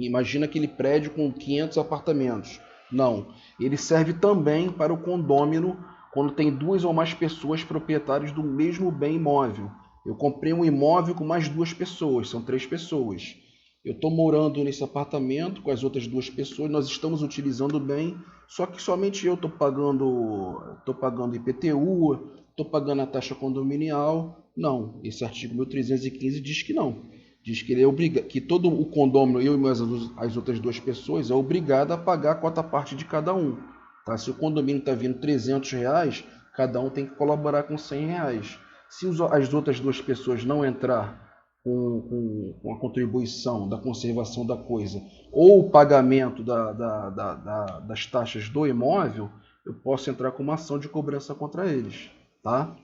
Imagina aquele prédio com 500 apartamentos. Não, ele serve também para o condômino quando tem 2 ou mais pessoas proprietárias do mesmo bem imóvel. Eu comprei um imóvel com mais 2 pessoas, são 3 pessoas. Eu estou morando nesse apartamento com as outras 2 pessoas, nós estamos utilizando o bem, só que somente eu estou pagando IPTU, estou pagando a taxa condominial. Não, esse artigo 1315 diz que não. Diz que ele é que todo o condômino, eu e as outras 2 pessoas, é obrigado a pagar a quota parte de cada um. Tá? Se o condomínio está vindo R$300, cada um tem que colaborar com R$100. Se as outras 2 pessoas não entrar com a contribuição da conservação da coisa ou o pagamento das taxas do imóvel, eu posso entrar com uma ação de cobrança contra eles. Tá?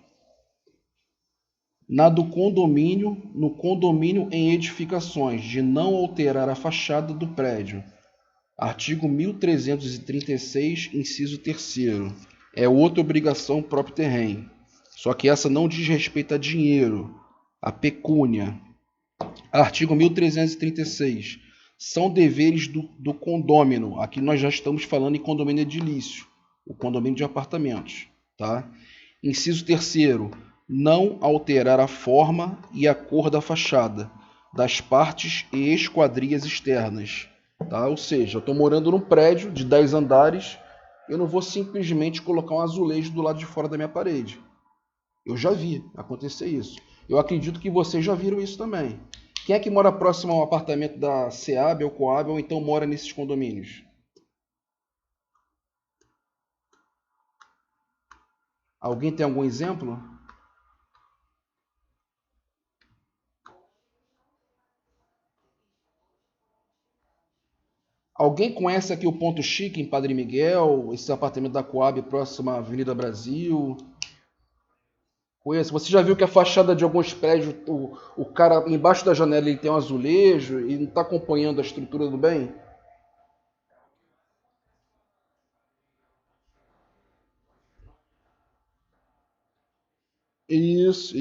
Na do condomínio, no condomínio em edificações, de não alterar a fachada do prédio. Artigo 1336, inciso 3º. É outra obrigação próprio terreno. Só que essa não diz respeito a dinheiro, a pecúnia. Artigo 1336. São deveres do condômino. Aqui nós já estamos falando em condomínio edilício, o condomínio de apartamentos. Tá? Inciso 3º. Não alterar a forma e a cor da fachada, das partes e esquadrias externas. Tá? Ou seja, eu estou morando num prédio de 10 andares, eu não vou simplesmente colocar um azulejo do lado de fora da minha parede. Eu já vi acontecer isso. Eu acredito que vocês já viram isso também. Quem é que mora próximo ao apartamento da SEAB ou Coab ou então mora nesses condomínios? Alguém tem algum exemplo? Alguém conhece aqui o Ponto Chique, em Padre Miguel? Esse apartamento da Coab próximo à Avenida Brasil? Conheço. Você já viu que a fachada de alguns prédios, o cara embaixo da janela ele tem um azulejo e não está acompanhando a estrutura do bem? Isso.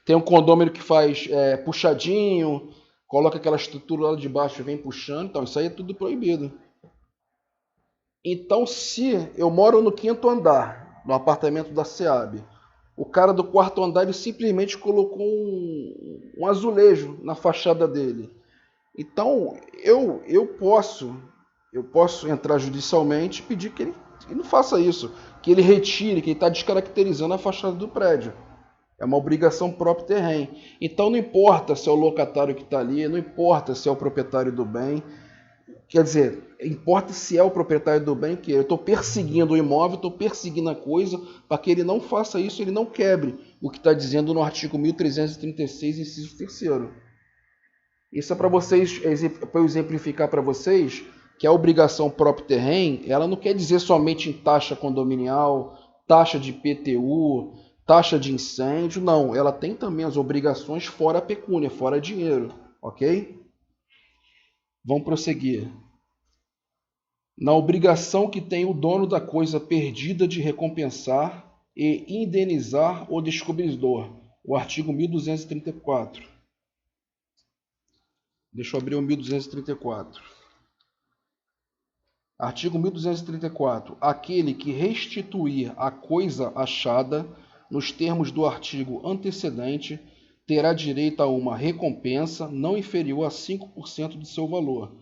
Tem um condômino que faz puxadinho, coloca aquela estrutura lá de baixo e vem puxando. Então, isso aí é tudo proibido. Então, se eu moro no 5º andar, no apartamento da SEAB, o cara do 4º andar ele simplesmente colocou um azulejo na fachada dele. Então, eu posso entrar judicialmente e pedir que ele não faça isso, que ele retire, que ele está descaracterizando a fachada do prédio. É uma obrigação próprio terreno. Então, não importa se é o locatário que está ali, não importa se é o proprietário do bem. Quer dizer, importa se é o proprietário do bem, que eu estou perseguindo o imóvel, estou perseguindo a coisa, para que ele não faça isso, ele não quebre o que está dizendo no artigo 1336, inciso 3º. Isso é para vocês, para eu exemplificar para vocês que a obrigação próprio terreno, ela não quer dizer somente em taxa condominial, taxa de IPTU, taxa de incêndio, não. Ela tem também as obrigações fora a pecúnia, fora dinheiro, ok? Vamos prosseguir. Na obrigação que tem o dono da coisa perdida de recompensar e indenizar o descobridor. O artigo 1234. Deixa eu abrir o 1234. Artigo 1234. Aquele que restituir a coisa achada nos termos do artigo antecedente terá direito a uma recompensa não inferior a 5% do seu valor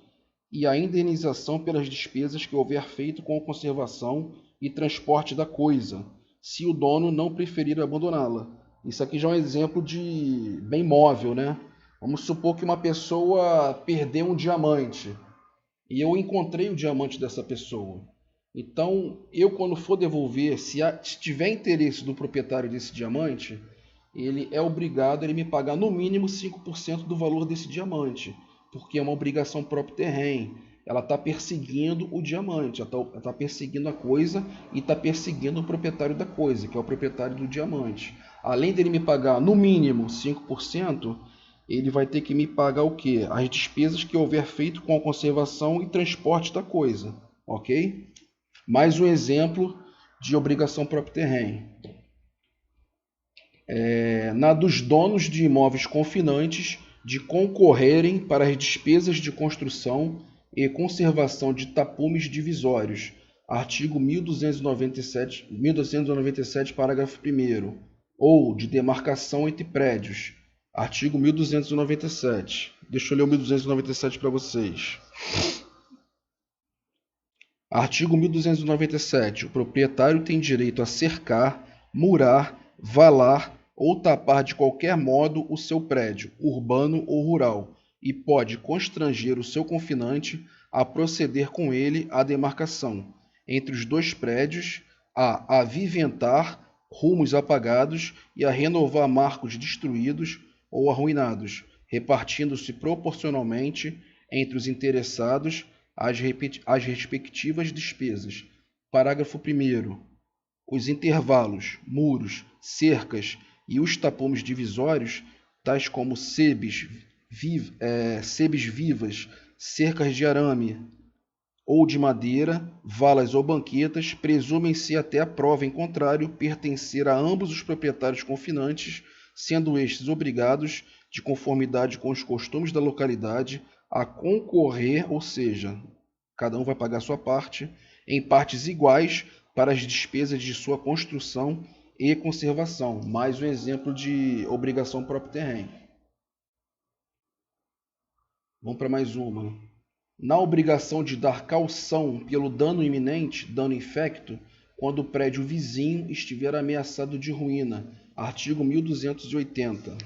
e a indenização pelas despesas que houver feito com a conservação e transporte da coisa, se o dono não preferir abandoná-la. Isso aqui já é um exemplo de bem móvel, né? Vamos supor que uma pessoa perdeu um diamante e eu encontrei o diamante dessa pessoa. Então, eu quando for devolver, se tiver interesse do proprietário desse diamante, ele é obrigado a me pagar no mínimo 5% do valor desse diamante, porque é uma obrigação próprio terreno. Ela está perseguindo o diamante, ela está perseguindo a coisa e está perseguindo o proprietário da coisa, que é o proprietário do diamante. Além dele me pagar no mínimo 5%, ele vai ter que me pagar o quê? As despesas que houver feito com a conservação e transporte da coisa, ok? Mais um exemplo de obrigação próprio terreno. Na dos donos de imóveis confinantes de concorrerem para as despesas de construção e conservação de tapumes divisórios. Artigo 1297, parágrafo 1º. Ou de demarcação entre prédios. Artigo 1297. Deixa eu ler o 1297 para vocês. Artigo 1297. O proprietário tem direito a cercar, murar, valar ou tapar de qualquer modo o seu prédio, urbano ou rural, e pode constranger o seu confinante a proceder com ele à demarcação entre os dois prédios, a aviventar rumos apagados e a renovar marcos destruídos ou arruinados, repartindo-se proporcionalmente entre os interessados as respectivas despesas. Parágrafo 1º. Os intervalos, muros, cercas e os tapumes divisórios, tais como sebes vivas, cercas de arame ou de madeira, valas ou banquetas, presumem-se até a prova em contrário pertencer a ambos os proprietários confinantes, sendo estes obrigados, de conformidade com os costumes da localidade, a concorrer, ou seja, cada um vai pagar a sua parte, em partes iguais para as despesas de sua construção e conservação. Mais um exemplo de obrigação próprio terreno. Vamos para mais uma. Na obrigação de dar caução pelo dano iminente, dano infecto, quando o prédio vizinho estiver ameaçado de ruína. Artigo 1280.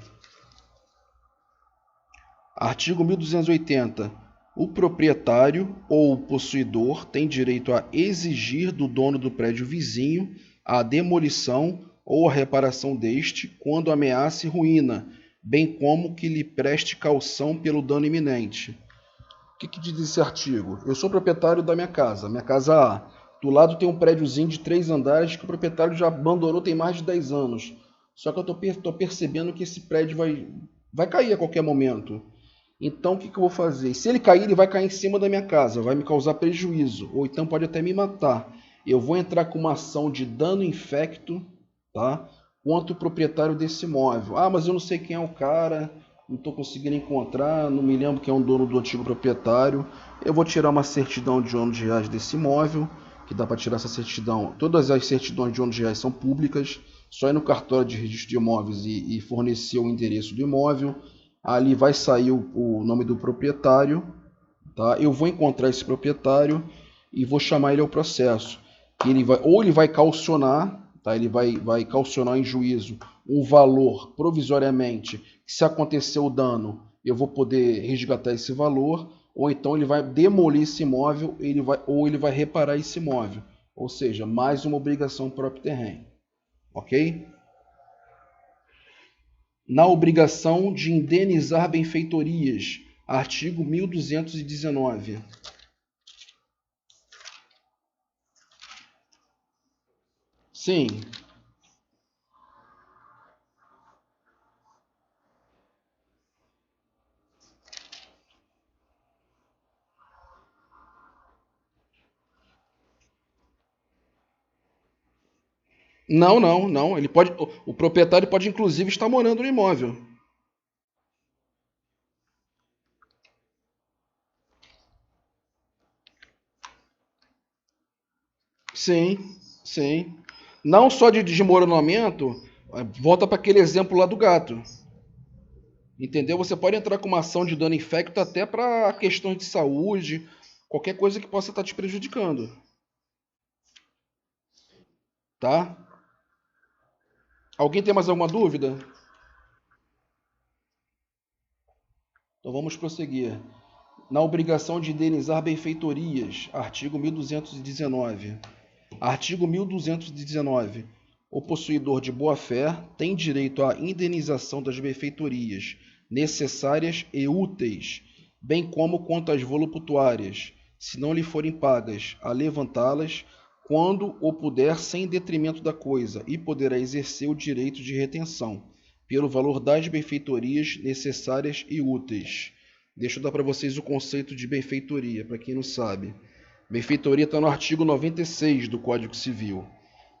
Artigo 1280. O proprietário ou o possuidor tem direito a exigir do dono do prédio vizinho a demolição ou a reparação deste quando ameace ruína, bem como que lhe preste caução pelo dano iminente. O que diz esse artigo? Eu sou proprietário da minha casa A. Do lado tem um prédiozinho de 3 andares que o proprietário já abandonou tem mais de 10 anos. Só que eu estou percebendo que esse prédio vai cair a qualquer momento. Então o que eu vou fazer? Se ele cair, ele vai cair em cima da minha casa, vai me causar prejuízo, ou então pode até me matar. Eu vou entrar com uma ação de dano infecto, tá? Contra o proprietário desse imóvel. Ah, mas eu não sei quem é o cara, não estou conseguindo encontrar, não me lembro quem é o dono do antigo proprietário. Eu vou tirar uma certidão de ônus reais desse imóvel, que dá para tirar essa certidão. Todas as certidões de ônus reais são públicas, só ir no cartório de registro de imóveis e fornecer o endereço do imóvel. Ali vai sair o nome do proprietário, tá? Eu vou encontrar esse proprietário e vou chamar ele ao processo. Ele vai caucionar, tá? Ele vai caucionar em juízo um valor provisoriamente. Se acontecer o dano, eu vou poder resgatar esse valor, ou então ele vai demolir esse imóvel, ou ele vai reparar esse imóvel. Ou seja, mais uma obrigação próprio terreno. Ok? Na obrigação de indenizar benfeitorias. Artigo 1219. Sim. Não, não, não. Ele pode, o proprietário pode inclusive estar morando no imóvel. Sim, sim. Não só de desmoronamento, volta para aquele exemplo lá do gato. Entendeu? Você pode entrar com uma ação de dano infecto até para questões de saúde, qualquer coisa que possa estar te prejudicando, tá? Alguém tem mais alguma dúvida? Então vamos prosseguir. Na obrigação de indenizar benfeitorias, artigo 1219. Artigo 1219. O possuidor de boa-fé tem direito à indenização das benfeitorias necessárias e úteis, bem como quanto às volutuárias, se não lhe forem pagas, a levantá-las quando o puder sem detrimento da coisa, e poderá exercer o direito de retenção, pelo valor das benfeitorias necessárias e úteis. Deixa eu dar para vocês o conceito de benfeitoria, para quem não sabe. Benfeitoria está no artigo 96 do Código Civil.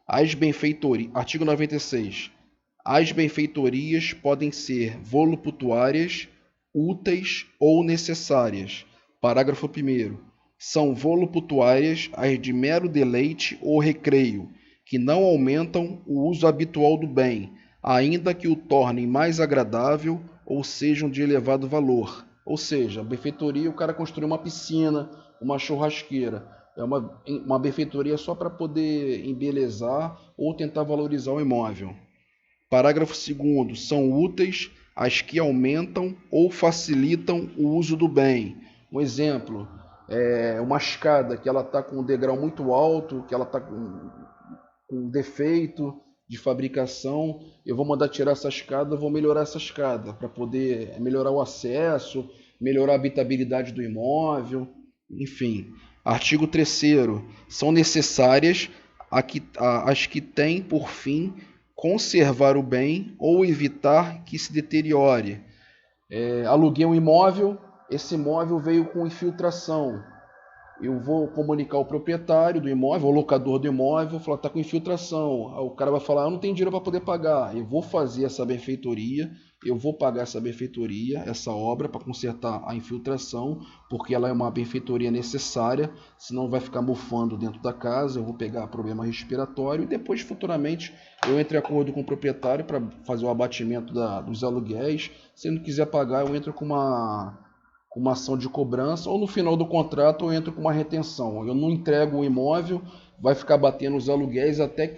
As benfeitorias, artigo 96. As benfeitorias podem ser volutuárias, úteis ou necessárias. Parágrafo 1º. São volutuárias as de mero deleite ou recreio, que não aumentam o uso habitual do bem, ainda que o tornem mais agradável ou sejam de elevado valor. Ou seja, a benfeitoria, o cara construiu uma piscina, uma churrasqueira. É uma benfeitoria só para poder embelezar ou tentar valorizar o imóvel. Parágrafo 2º. São úteis as que aumentam ou facilitam o uso do bem. Um exemplo, uma escada que ela está com um degrau muito alto, que ela está com defeito de fabricação, eu vou mandar tirar essa escada, vou melhorar essa escada para poder melhorar o acesso, melhorar a habitabilidade do imóvel, enfim. Artigo 3º. São necessárias as que têm por fim conservar o bem ou evitar que se deteriore. Aluguei um imóvel, esse imóvel veio com infiltração. Eu vou comunicar ao proprietário do imóvel, ao locador do imóvel, falar, está com infiltração. Aí o cara vai falar, eu não tenho dinheiro para poder pagar. Eu vou fazer essa benfeitoria, eu vou pagar essa benfeitoria, essa obra para consertar a infiltração, porque ela é uma benfeitoria necessária, senão vai ficar mofando dentro da casa, eu vou pegar problema respiratório e depois, futuramente, eu entro em acordo com o proprietário para fazer o abatimento dos aluguéis. Se ele não quiser pagar, eu entro com uma ação de cobrança, ou no final do contrato eu entro com uma retenção. Eu não entrego o imóvel, vai ficar batendo os aluguéis até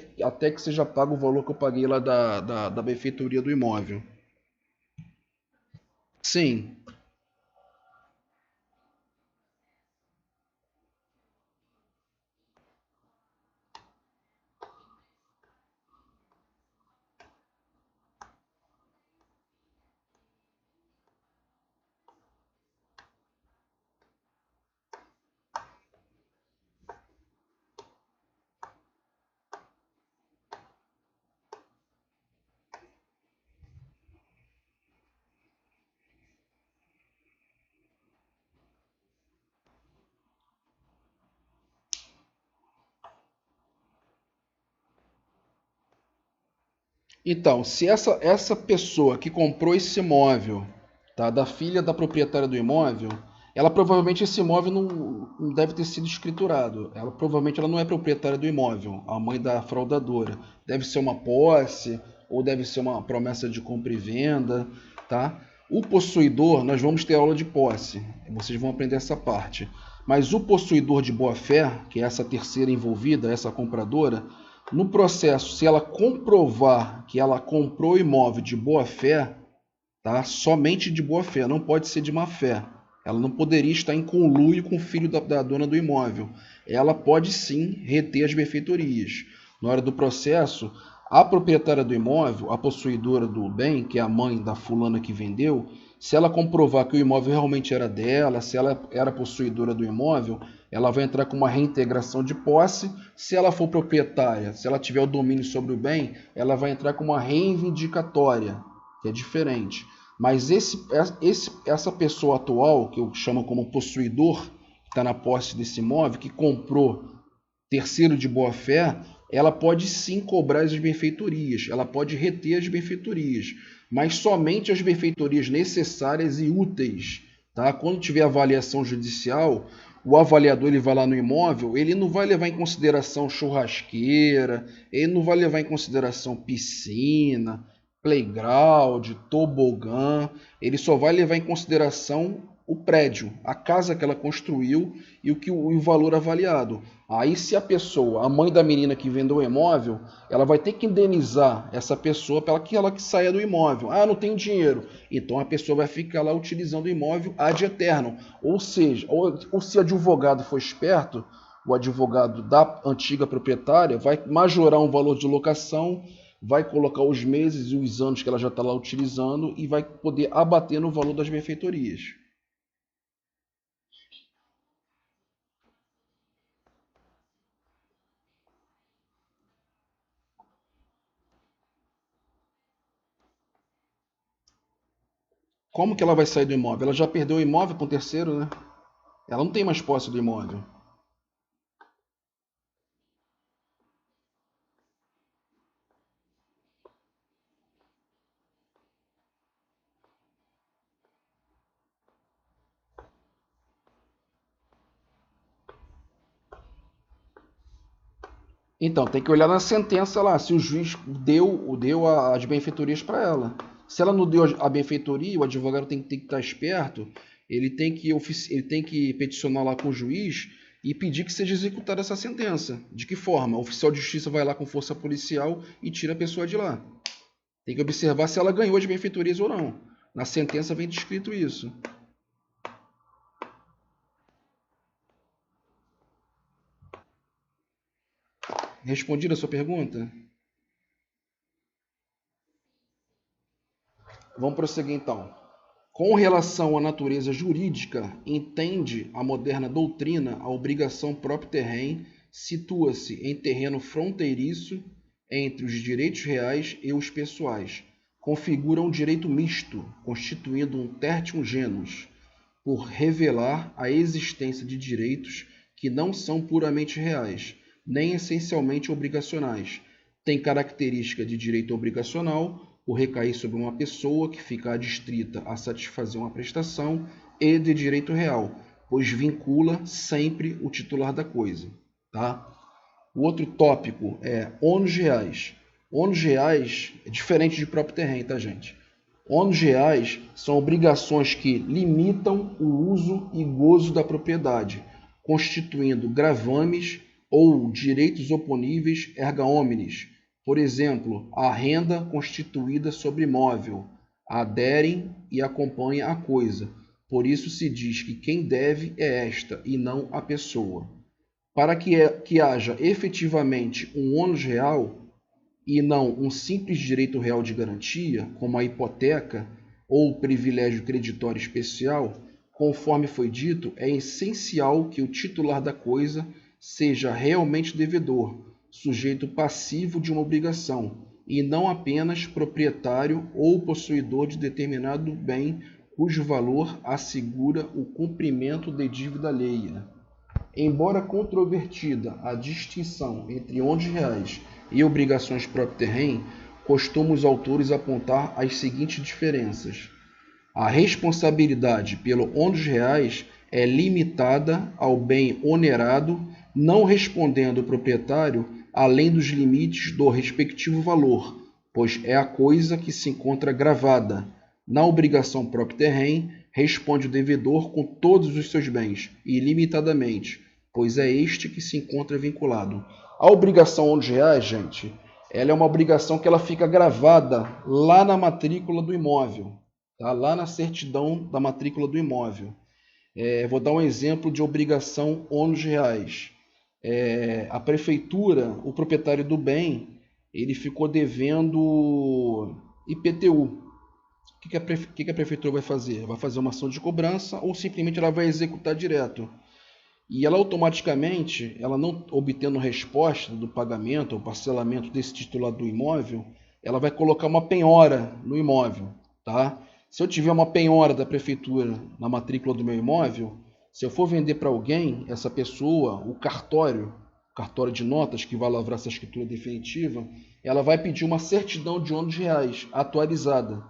que seja pago o valor que eu paguei lá da benfeitoria do imóvel. Sim. Então, se essa pessoa que comprou esse imóvel, tá, da filha da proprietária do imóvel, ela provavelmente esse imóvel não deve ter sido escriturado. Ela provavelmente ela não é proprietária do imóvel, a mãe da fraudadora. Deve ser uma posse ou deve ser uma promessa de compra e venda, tá? O possuidor, nós vamos ter aula de posse. Vocês vão aprender essa parte. Mas o possuidor de boa-fé, que é essa terceira envolvida, essa compradora, no processo, se ela comprovar que ela comprou o imóvel de boa-fé, tá? Somente de boa-fé, não pode ser de má-fé. Ela não poderia estar em conluio com o filho da dona do imóvel. Ela pode sim reter as benfeitorias. Na hora do processo, a proprietária do imóvel, a possuidora do bem, que é a mãe da fulana que vendeu, se ela comprovar que o imóvel realmente era dela, se ela era possuidora do imóvel, ela vai entrar com uma reintegração de posse. Se ela for proprietária, se ela tiver o domínio sobre o bem, ela vai entrar com uma reivindicatória, que é diferente. Mas essa pessoa atual, que eu chamo como possuidor, que está na posse desse imóvel, que comprou terceiro de boa-fé, ela pode sim cobrar as benfeitorias, ela pode reter as benfeitorias, mas somente as benfeitorias necessárias e úteis. Tá? Quando tiver avaliação judicial, o avaliador ele vai lá no imóvel, ele não vai levar em consideração churrasqueira, ele não vai levar em consideração piscina, playground, tobogã, ele só vai levar em consideração o prédio, a casa que ela construiu e o valor avaliado. Aí se a pessoa, a mãe da menina que vendeu o imóvel, ela vai ter que indenizar essa pessoa para que ela que saia do imóvel. Ah, não tenho dinheiro. Então a pessoa vai ficar lá utilizando o imóvel ad eternum. Ou seja, ou se o advogado for esperto, o advogado da antiga proprietária vai majorar um valor de locação, vai colocar os meses e os anos que ela já está lá utilizando e vai poder abater no valor das benfeitorias. Como que ela vai sair do imóvel? Ela já perdeu o imóvel para um terceiro, né? Ela não tem mais posse do imóvel. Então, tem que olhar na sentença lá, se o juiz deu as benfeitorias para ela. Se ela não deu a benfeitoria, o advogado tem que estar esperto, ele tem que peticionar lá com o juiz e pedir que seja executada essa sentença. De que forma? O oficial de justiça vai lá com força policial e tira a pessoa de lá. Tem que observar se ela ganhou as benfeitorias ou não. Na sentença vem descrito isso. Respondida a sua pergunta? Vamos prosseguir então. Com relação à natureza jurídica, entende a moderna doutrina a obrigação próprio terreno situa-se em terreno fronteiriço entre os direitos reais e os pessoais. Configura um direito misto, constituindo um tertium genus, por revelar a existência de direitos que não são puramente reais, nem essencialmente obrigacionais. Tem característica de direito obrigacional, por recair sobre uma pessoa que fica adstrita a satisfazer uma prestação, e de direito real, pois vincula sempre o titular da coisa. Tá? O outro tópico é ônus reais. Ônus reais é diferente de próprio terreno, tá, gente? Ônus reais são obrigações que limitam o uso e gozo da propriedade, constituindo gravames ou direitos oponíveis erga omnes. Por exemplo, a renda constituída sobre imóvel, aderem e acompanha a coisa. Por isso se diz que quem deve é esta e não a pessoa. Para que haja efetivamente um ônus real, e não um simples direito real de garantia, como a hipoteca ou privilégio creditório especial, conforme foi dito, é essencial que o titular da coisa seja realmente devedor, sujeito passivo de uma obrigação, e não apenas proprietário ou possuidor de determinado bem cujo valor assegura o cumprimento de dívida alheia. Embora controvertida a distinção entre ônus reais e obrigações próprio terreno, costumam os autores apontar as seguintes diferenças. A responsabilidade pelo ônus reais é limitada ao bem onerado, não respondendo o proprietário além dos limites do respectivo valor, pois é a coisa que se encontra gravada. Na obrigação próprio terreno, responde o devedor com todos os seus bens, ilimitadamente, pois é este que se encontra vinculado. A obrigação ônus reais, gente, ela é uma obrigação que ela fica gravada lá na matrícula do imóvel, tá? Lá na certidão da matrícula do imóvel. Vou dar um exemplo de obrigação ônus reais. A prefeitura, o proprietário do bem, ele ficou devendo IPTU. O que a prefeitura vai fazer? Vai fazer uma ação de cobrança ou simplesmente ela vai executar direto? E ela automaticamente, ela não obtendo resposta do pagamento ou parcelamento desse titular do imóvel, ela vai colocar uma penhora no imóvel, tá? Se eu tiver uma penhora da prefeitura na matrícula do meu imóvel, se eu for vender para alguém, essa pessoa, o cartório, cartório de notas, que vai lavrar essa escritura definitiva, ela vai pedir uma certidão de ônus reais atualizada.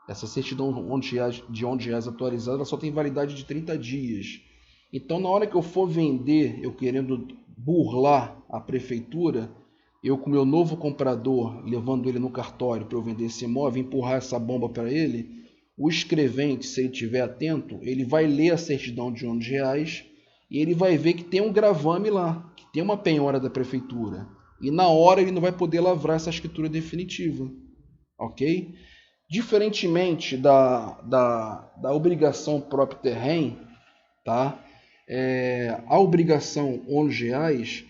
Essa certidão de ônus reais atualizada ela só tem validade de 30 dias. Então, na hora que eu for vender, eu querendo burlar a prefeitura, eu com meu novo comprador, levando ele no cartório para eu vender esse imóvel, empurrar essa bomba para ele, o escrevente, se ele estiver atento, ele vai ler a certidão de ônus reais e ele vai ver que tem um gravame lá, que tem uma penhora da prefeitura. E na hora ele não vai poder lavrar essa escritura definitiva. Ok? Diferentemente da obrigação próprio terreno, tá? A obrigação ônus reais,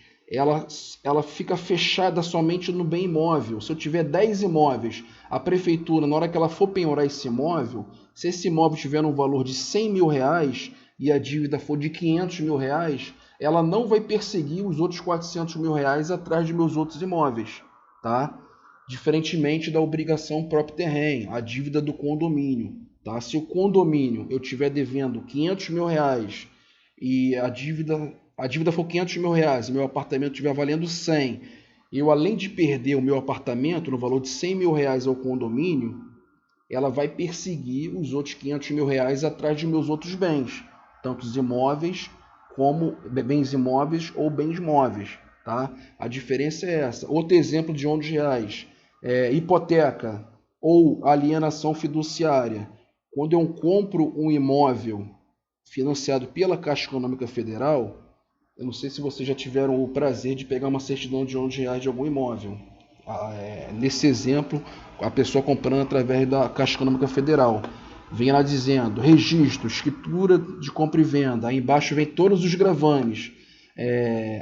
ela fica fechada somente no bem imóvel. Se eu tiver 10 imóveis, a prefeitura, na hora que ela for penhorar esse imóvel, se esse imóvel tiver um valor de 100 mil reais e a dívida for de 500 mil reais, ela não vai perseguir os outros 400 mil reais atrás de meus outros imóveis, tá? Diferentemente da obrigação próprio terreno, a dívida do condomínio, tá? Se o condomínio eu estiver devendo 500 mil reais e a dívida for 500 mil reais e meu apartamento estiver valendo 100, eu além de perder o meu apartamento no valor de 100 mil reais ao condomínio, ela vai perseguir os outros 500 mil reais atrás de meus outros bens, tanto os imóveis como bens imóveis ou bens móveis, tá? A diferença é essa. Outro exemplo de ônus reais, hipoteca ou alienação fiduciária. Quando eu compro um imóvel financiado pela Caixa Econômica Federal, eu não sei se vocês já tiveram o prazer de pegar uma certidão de ônus reais de algum imóvel. Nesse exemplo, a pessoa comprando através da Caixa Econômica Federal. Vem lá dizendo, registro, escritura de compra e venda. Aí embaixo vem todos os gravames.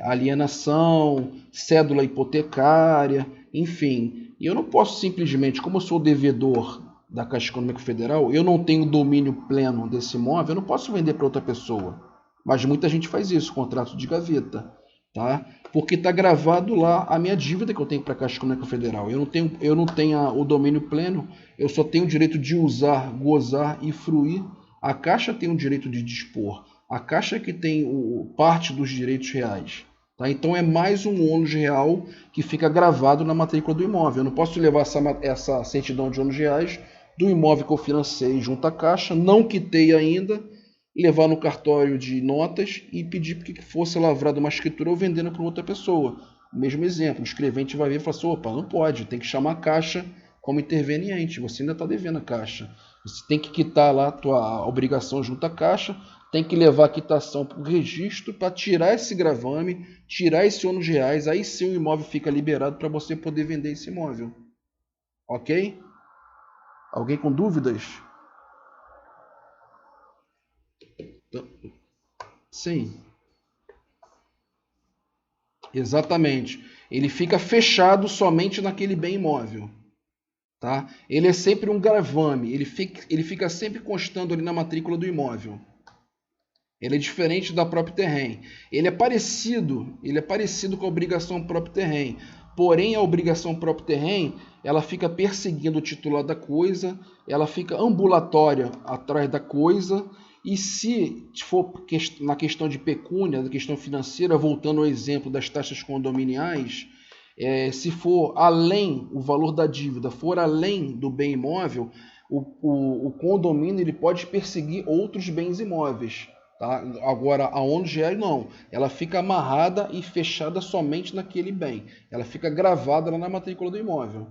Alienação, cédula hipotecária, enfim. E eu não posso simplesmente, como eu sou devedor da Caixa Econômica Federal, eu não tenho domínio pleno desse imóvel, eu não posso vender para outra pessoa. Mas muita gente faz isso, contrato de gaveta, tá? Porque está gravado lá a minha dívida que eu tenho para a Caixa Econômica Federal. Eu não tenho o domínio pleno, eu só tenho o direito de usar, gozar e fruir. A Caixa tem o direito de dispor. A Caixa é que tem parte dos direitos reais. Tá? Então é mais um ônus real que fica gravado na matrícula do imóvel. Eu não posso levar essa certidão de ônus reais do imóvel que eu financei junto à Caixa, não quitei ainda, levar no cartório de notas e pedir que fosse lavrada uma escritura ou vendendo para outra pessoa. O mesmo exemplo, o escrevente vai ver e fala assim, opa, não pode, tem que chamar a Caixa como interveniente, você ainda está devendo a Caixa. Você tem que quitar lá a tua obrigação junto à Caixa, tem que levar a quitação para o registro para tirar esse gravame, tirar esse ônus reais, aí sim o imóvel fica liberado para você poder vender esse imóvel. Ok? Alguém com dúvidas? Sim, exatamente. Ele fica fechado somente naquele bem imóvel. Tá? Ele é sempre um gravame, ele fica sempre constando ali na matrícula do imóvel. Ele é diferente da própria terreno. Ele é parecido com a obrigação próprio terreno. Porém, a obrigação próprio terreno, ela fica perseguindo o titular da coisa, ela fica ambulatória atrás da coisa, e se for na questão de pecúnia, na questão financeira, voltando ao exemplo das taxas condominiais, se for além, o valor da dívida for além do bem imóvel, o condomínio ele pode perseguir outros bens imóveis. Tá? Agora, a ônus reais não. Ela fica amarrada e fechada somente naquele bem. Ela fica gravada lá na matrícula do imóvel.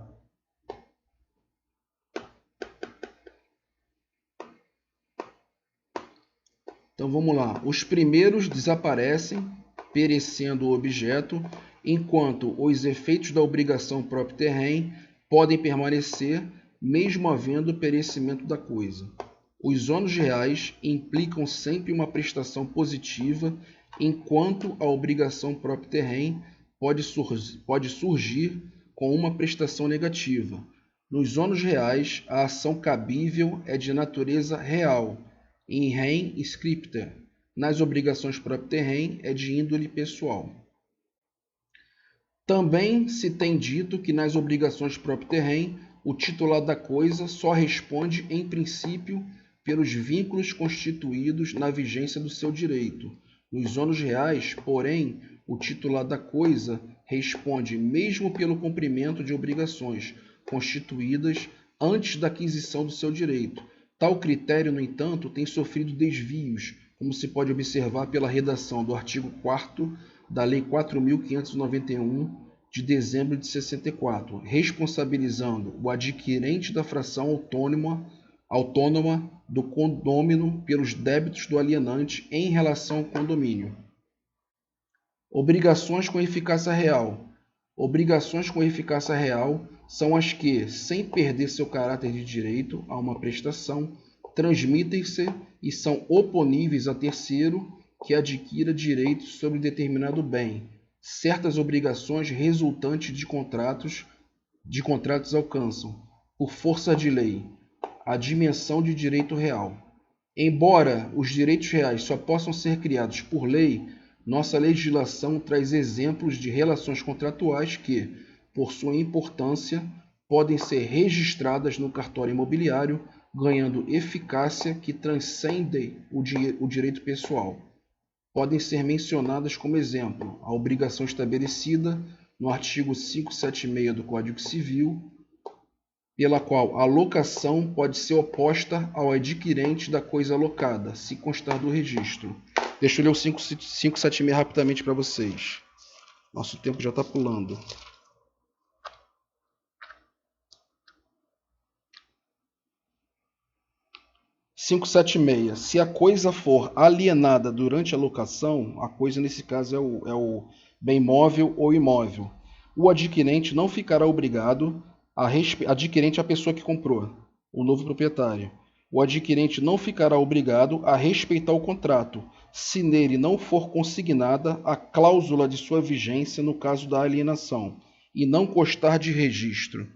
Então vamos lá. Os primeiros desaparecem, perecendo o objeto, enquanto os efeitos da obrigação próprio terreno podem permanecer, mesmo havendo perecimento da coisa. Os ônus reais implicam sempre uma prestação positiva, enquanto a obrigação próprio terreno pode surgir com uma prestação negativa. Nos ônus reais, a ação cabível é de natureza real, in rem scripta. Nas obrigações próprio terreno, é de índole pessoal. Também se tem dito que nas obrigações próprio terreno, o titular da coisa só responde, em princípio, pelos vínculos constituídos na vigência do seu direito. Nos ônus reais, porém, o titular da coisa responde mesmo pelo cumprimento de obrigações constituídas antes da aquisição do seu direito. Tal critério, no entanto, tem sofrido desvios, como se pode observar pela redação do artigo 4º da Lei 4.591, de dezembro de 64, responsabilizando o adquirente da fração autônoma do condômino pelos débitos do alienante em relação ao condomínio. Obrigações com eficácia real. Obrigações com eficácia real são as que, sem perder seu caráter de direito a uma prestação, transmitem-se e são oponíveis a terceiro que adquira direitos sobre determinado bem. Certas obrigações resultantes de contratos alcançam, por força de lei, a dimensão de direito real. Embora os direitos reais só possam ser criados por lei, nossa legislação traz exemplos de relações contratuais que, por sua importância, podem ser registradas no cartório imobiliário, ganhando eficácia que transcende o direito pessoal. Podem ser mencionadas como exemplo a obrigação estabelecida no artigo 576 do Código Civil, pela qual a locação pode ser oposta ao adquirente da coisa alocada, se constar do registro. Deixa eu ler o 576 rapidamente para vocês. Nosso tempo já está pulando. 576. Se a coisa for alienada durante a locação, a coisa nesse caso é o bem móvel ou imóvel, o adquirente não ficará obrigado adquirente é a pessoa que comprou, o novo proprietário. O adquirente não ficará obrigado a respeitar o contrato, se nele não for consignada a cláusula de sua vigência no caso da alienação, e não constar de registro.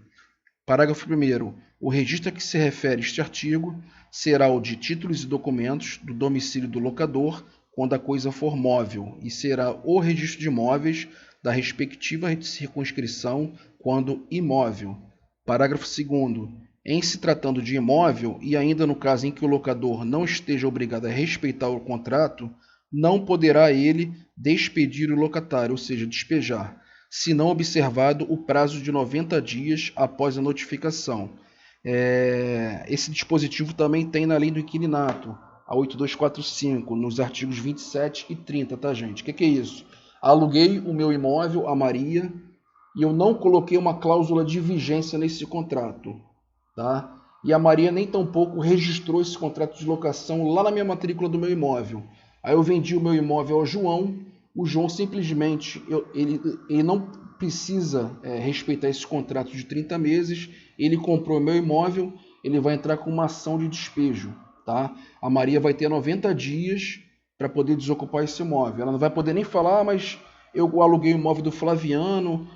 Parágrafo 1º. O registro a que se refere este artigo será o de títulos e documentos do domicílio do locador, quando a coisa for móvel, e será o registro de imóveis da respectiva circunscrição, quando imóvel. Parágrafo 2º. Em se tratando de imóvel, e ainda no caso em que o locador não esteja obrigado a respeitar o contrato, não poderá ele despedir o locatário, ou seja, despejar, se não observado o prazo de 90 dias após a notificação. Esse dispositivo também tem na lei do inquilinato, a 8245, nos artigos 27 e 30, tá, gente? O que é isso? Aluguei o meu imóvel a Maria e eu não coloquei uma cláusula de vigência nesse contrato, tá? E a Maria nem tampouco registrou esse contrato de locação lá na minha matrícula do meu imóvel. Aí eu vendi o meu imóvel ao João, o João simplesmente, ele não precisa respeitar esse contrato de 30 meses, ele comprou o meu imóvel, ele vai entrar com uma ação de despejo, tá? A Maria vai ter 90 dias para poder desocupar esse imóvel. Ela não vai poder nem falar, mas eu aluguei o imóvel do Flaviano,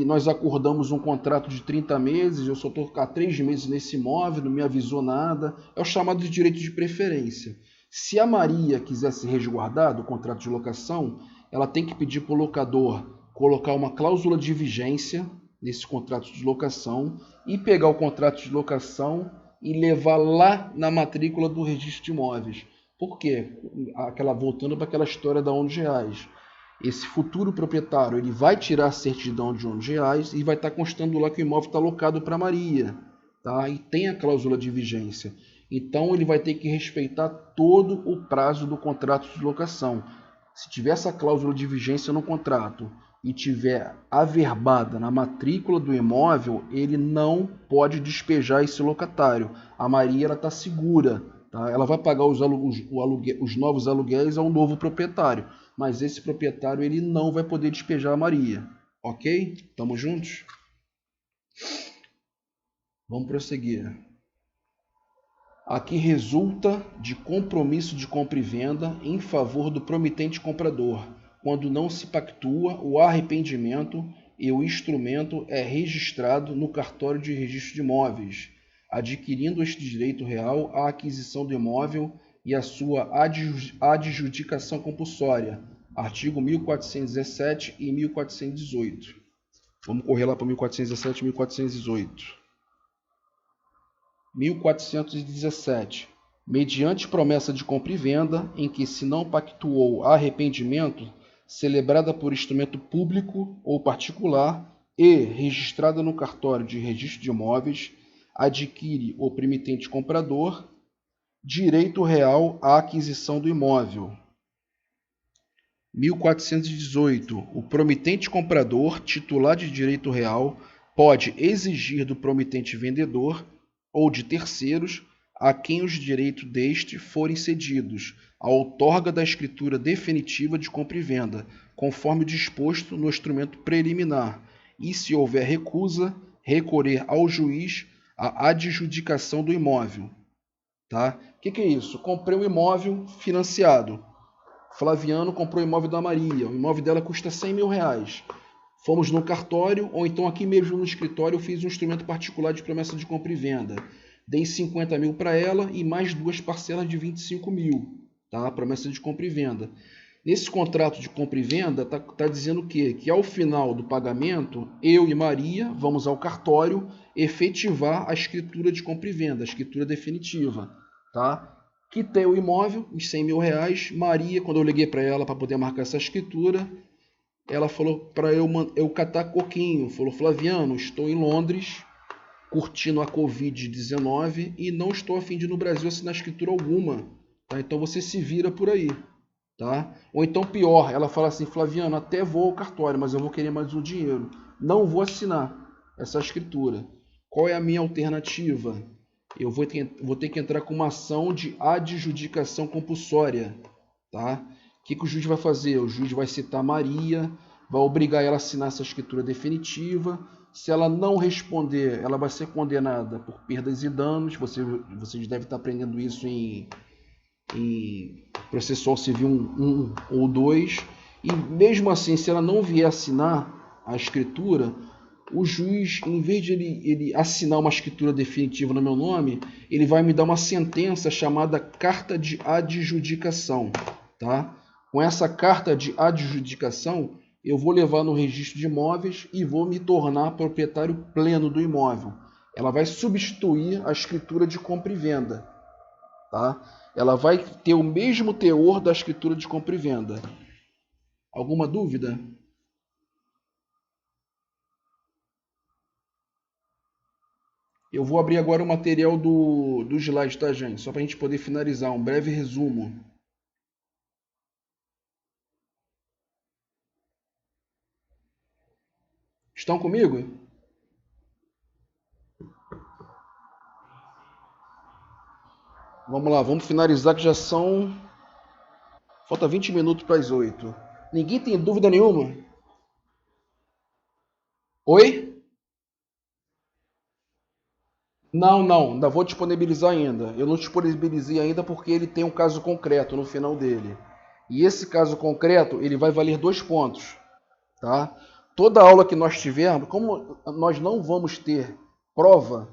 nós acordamos um contrato de 30 meses, eu só estou há 3 meses nesse imóvel, não me avisou nada. É o chamado de direito de preferência. Se a Maria quiser se resguardar do contrato de locação, ela tem que pedir para o locador colocar uma cláusula de vigência nesse contrato de locação e pegar o contrato de locação e levar lá na matrícula do registro de imóveis. Por quê? Voltando para aquela história da ONU de reais. Esse futuro proprietário ele vai tirar a certidão de ONU de reais e vai estar constando lá que o imóvel está alocado para Maria, tá? E tem a cláusula de vigência. Então ele vai ter que respeitar todo o prazo do contrato de locação. Se tiver essa cláusula de vigência no contrato e tiver averbada na matrícula do imóvel, ele não pode despejar esse locatário. A Maria está segura, tá? Ela vai pagar os novos aluguéis ao novo proprietário, mas esse proprietário ele não vai poder despejar a Maria. Ok? Estamos juntos? Vamos prosseguir. Aqui resulta de compromisso de compra e venda em favor do promitente comprador, quando não se pactua o arrependimento e o instrumento é registrado no cartório de registro de imóveis, adquirindo este direito real à aquisição do imóvel e a sua adjudicação compulsória, artigo 1417 e 1418. Vamos correr lá para 1417 e 1418. 1417. Mediante promessa de compra e venda, em que se não pactuou arrependimento, celebrada por instrumento público ou particular e registrada no cartório de registro de imóveis, adquire o promitente comprador direito real à aquisição do imóvel. 1418. O promitente comprador, titular de direito real, pode exigir do promitente vendedor ou de terceiros a quem os direitos deste forem cedidos a outorga da escritura definitiva de compra e venda, conforme disposto no instrumento preliminar, e, se houver recusa, recorrer ao juiz a adjudicação do imóvel. Tá? O que é isso? Comprei um imóvel financiado. Flaviano comprou o imóvel da Maria. O imóvel dela custa 100 mil reais. Fomos no cartório, ou então aqui mesmo no escritório, eu fiz um instrumento particular de promessa de compra e venda. Dei 50 mil para ela e mais 2 parcelas de 25 mil. Tá? Promessa de compra e venda. Nesse contrato de compra e venda, está dizendo o quê? Que ao final do pagamento, eu e Maria vamos ao cartório efetivar a escritura de compra e venda, a escritura definitiva. Tá? Quitei o imóvel, os 100 mil reais. Maria, quando eu liguei para ela para poder marcar essa escritura, ela falou para eu catar coquinho. Falou, Flaviano, estou em Londres, curtindo a Covid-19 e não estou a fim de ir no Brasil assinar escritura alguma. Tá? Então você se vira por aí. Tá? Ou então pior, ela fala assim, Flaviano, até vou ao cartório, mas eu vou querer mais um dinheiro. Não vou assinar essa escritura. Qual é a minha alternativa? Eu vou ter que entrar com uma ação de adjudicação compulsória. Tá? O que o juiz vai fazer? O juiz vai citar Maria, vai obrigar ela a assinar essa escritura definitiva. Se ela não responder, ela vai ser condenada por perdas e danos. Vocês devem estar aprendendo isso em processual civil 1 ou 2. E mesmo assim, se ela não vier assinar a escritura, o juiz, em vez de ele assinar uma escritura definitiva no meu nome, ele vai me dar uma sentença chamada carta de adjudicação. Tá? Com essa carta de adjudicação, eu vou levar no registro de imóveis e vou me tornar proprietário pleno do imóvel. Ela vai substituir a escritura de compra e venda. Tá? Ela vai ter o mesmo teor da escritura de compra e venda. Alguma dúvida? Eu vou abrir agora o material do slide, tá, gente? Só para a gente poder finalizar, um breve resumo. Estão comigo? Vamos lá, vamos finalizar que já são... Falta 20 minutos para as 8. Ninguém tem dúvida nenhuma? Oi? Não, ainda vou disponibilizar ainda. Eu não disponibilizei ainda porque ele tem um caso concreto no final dele. E esse caso concreto, ele vai valer 2 pontos. Tá? Toda aula que nós tivermos, como nós não vamos ter prova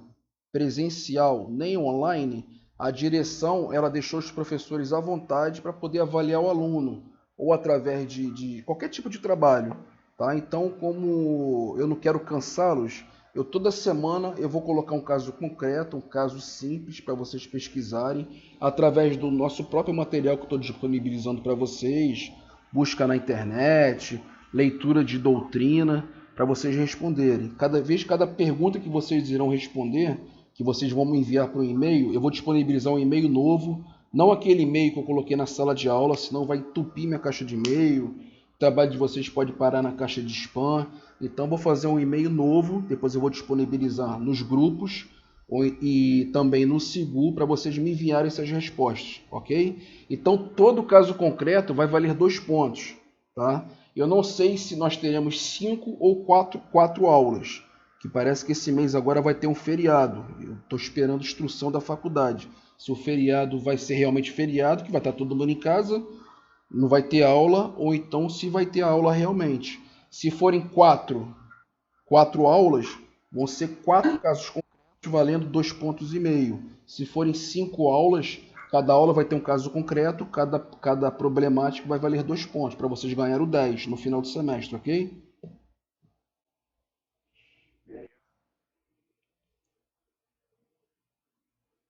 presencial nem online, a direção ela deixou os professores à vontade para poder avaliar o aluno, ou através de qualquer tipo de trabalho. Tá? Então, como eu não quero cansá-los, toda semana eu vou colocar um caso concreto, um caso simples para vocês pesquisarem, através do nosso próprio material que eu estou disponibilizando para vocês, busca na internet, leitura de doutrina, para vocês responderem. Cada pergunta que vocês irão responder, que vocês vão me enviar para o e-mail, eu vou disponibilizar um e-mail novo, não aquele e-mail que eu coloquei na sala de aula, senão vai entupir minha caixa de e-mail, o trabalho de vocês pode parar na caixa de spam. Então vou fazer um e-mail novo, depois eu vou disponibilizar nos grupos e também no Sigu para vocês me enviarem essas respostas, ok? Então todo caso concreto vai valer 2 pontos, tá? Eu não sei se nós teremos 5 ou 4 aulas, que parece que esse mês agora vai ter um feriado. Eu estou esperando instrução da faculdade. Se o feriado vai ser realmente feriado, que vai estar todo mundo em casa, não vai ter aula, ou então se vai ter aula realmente. Se forem 4 aulas, vão ser 4 casos concretos valendo 2,5 pontos. Se forem 5 aulas, cada aula vai ter um caso concreto, cada problemática vai valer 2 pontos, para vocês ganharem o 10 no final do semestre, ok?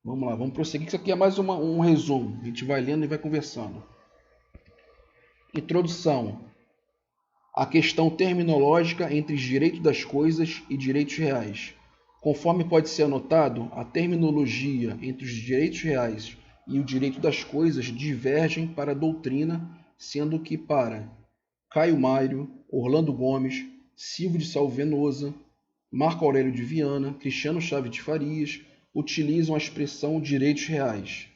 Vamos lá, vamos prosseguir, que isso aqui é mais um resumo. A gente vai lendo e vai conversando. Introdução. a questão terminológica entre direito das coisas e direitos reais. Conforme pode ser anotado, a terminologia entre os direitos reais e o direito das coisas divergem para a doutrina, sendo que para Caio Mário, Orlando Gomes, Silvio de Salvenosa, Marco Aurélio de Viana, Cristiano Chaves de Farias utilizam a expressão direitos reais.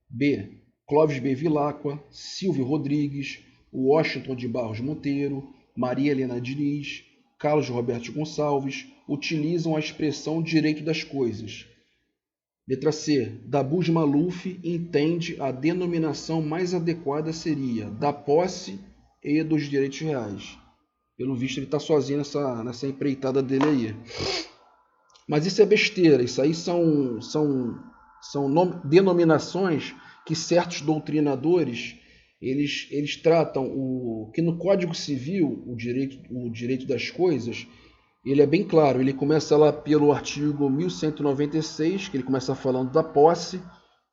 B. Clóvis B. Vilacqua, Silvio Rodrigues, Washington de Barros Monteiro, Maria Helena Diniz, Carlos Roberto Gonçalves utilizam a expressão direito das coisas. Letra C. Dabuz Maluf entende a denominação mais adequada seria da posse e dos direitos reais. Pelo visto, ele está sozinho nessa empreitada dele aí. Mas isso é besteira. Isso aí são denominações que certos doutrinadores eles tratam que no Código Civil, o direito das coisas, ele é bem claro. Ele começa lá pelo artigo 1196, que ele começa falando da posse.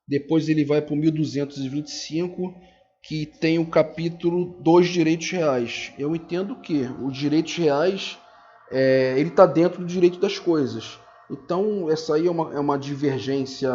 Depois ele vai para o 1225, que tem o capítulo dos direitos reais. Eu entendo que os direitos reais ele está dentro do direito das coisas. Então, essa aí é uma divergência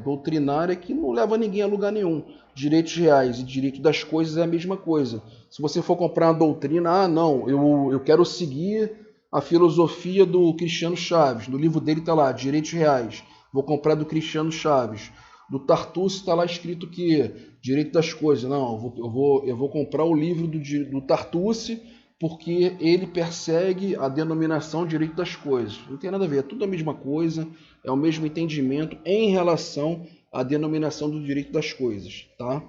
doutrinária que não leva ninguém a lugar nenhum. Direitos reais e direito das coisas é a mesma coisa. Se você for comprar uma doutrina, não, eu quero seguir a filosofia do Cristiano Chaves. No livro dele está lá, Direitos Reais. Vou comprar do Cristiano Chaves. Do Tartucci está lá escrito que direito das coisas. Não, eu vou comprar o livro do Tartucci, porque ele persegue a denominação direito das coisas. Não tem nada a ver, é tudo a mesma coisa, é o mesmo entendimento em relação à denominação do direito das coisas. Tá?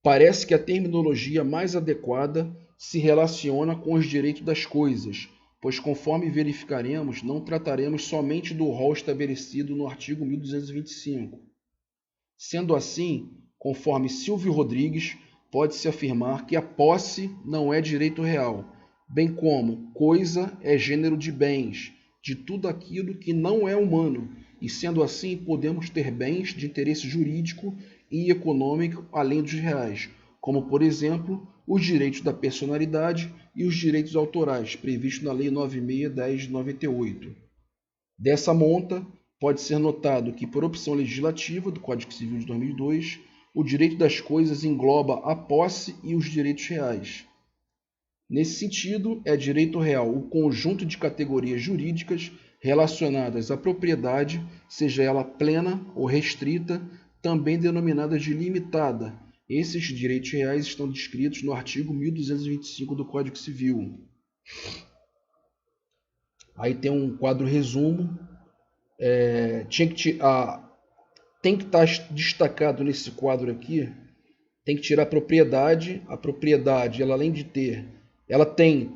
Parece que a terminologia mais adequada se relaciona com os direitos das coisas, pois conforme verificaremos, não trataremos somente do rol estabelecido no artigo 1225. Sendo assim, conforme Silvio Rodrigues, pode-se afirmar que a posse não é direito real, bem como coisa é gênero de bens, de tudo aquilo que não é humano, e sendo assim podemos ter bens de interesse jurídico e econômico além dos reais, como por exemplo os direitos da personalidade e os direitos autorais previstos na Lei 96/10 de 98. Dessa monta, pode ser notado que, por opção legislativa do Código Civil de 2002, o direito das coisas engloba a posse e os direitos reais. Nesse sentido, é direito real o conjunto de categorias jurídicas relacionadas à propriedade, seja ela plena ou restrita, também denominada de limitada. Esses direitos reais estão descritos no artigo 1225 do Código Civil. Aí tem um quadro resumo. Tem que estar destacado nesse quadro aqui, tem que tirar a propriedade. A propriedade, ela além de ter, ela tem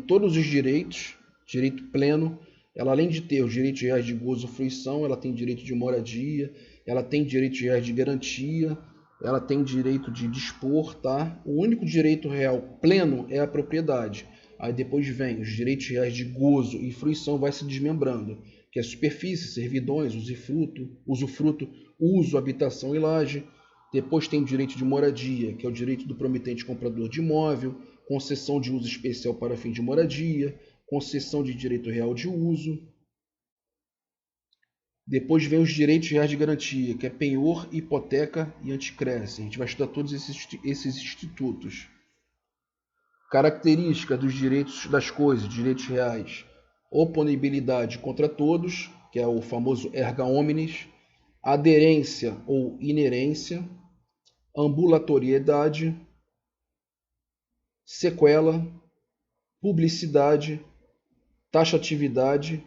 todos os direitos, direito pleno. Ela além de ter os direitos reais de gozo e fruição, ela tem direito de moradia, ela tem direitos reais de garantia, ela tem direito de dispor, tá? O único direito real pleno é a propriedade. Aí depois vem os direitos reais de gozo e fruição, vai se desmembrando, que é superfície, servidões, usufruto, uso, habitação e laje. Depois tem o direito de moradia, que é o direito do promitente comprador de imóvel, concessão de uso especial para fim de moradia, concessão de direito real de uso. Depois vem os direitos reais de garantia, que é penhor, hipoteca e anticresse. A gente vai estudar todos esses institutos. Características dos direitos das coisas, direitos reais. Oponibilidade contra todos, que é o famoso erga omnes. Aderência ou inerência. Ambulatoriedade. Sequela. Publicidade. Taxatividade.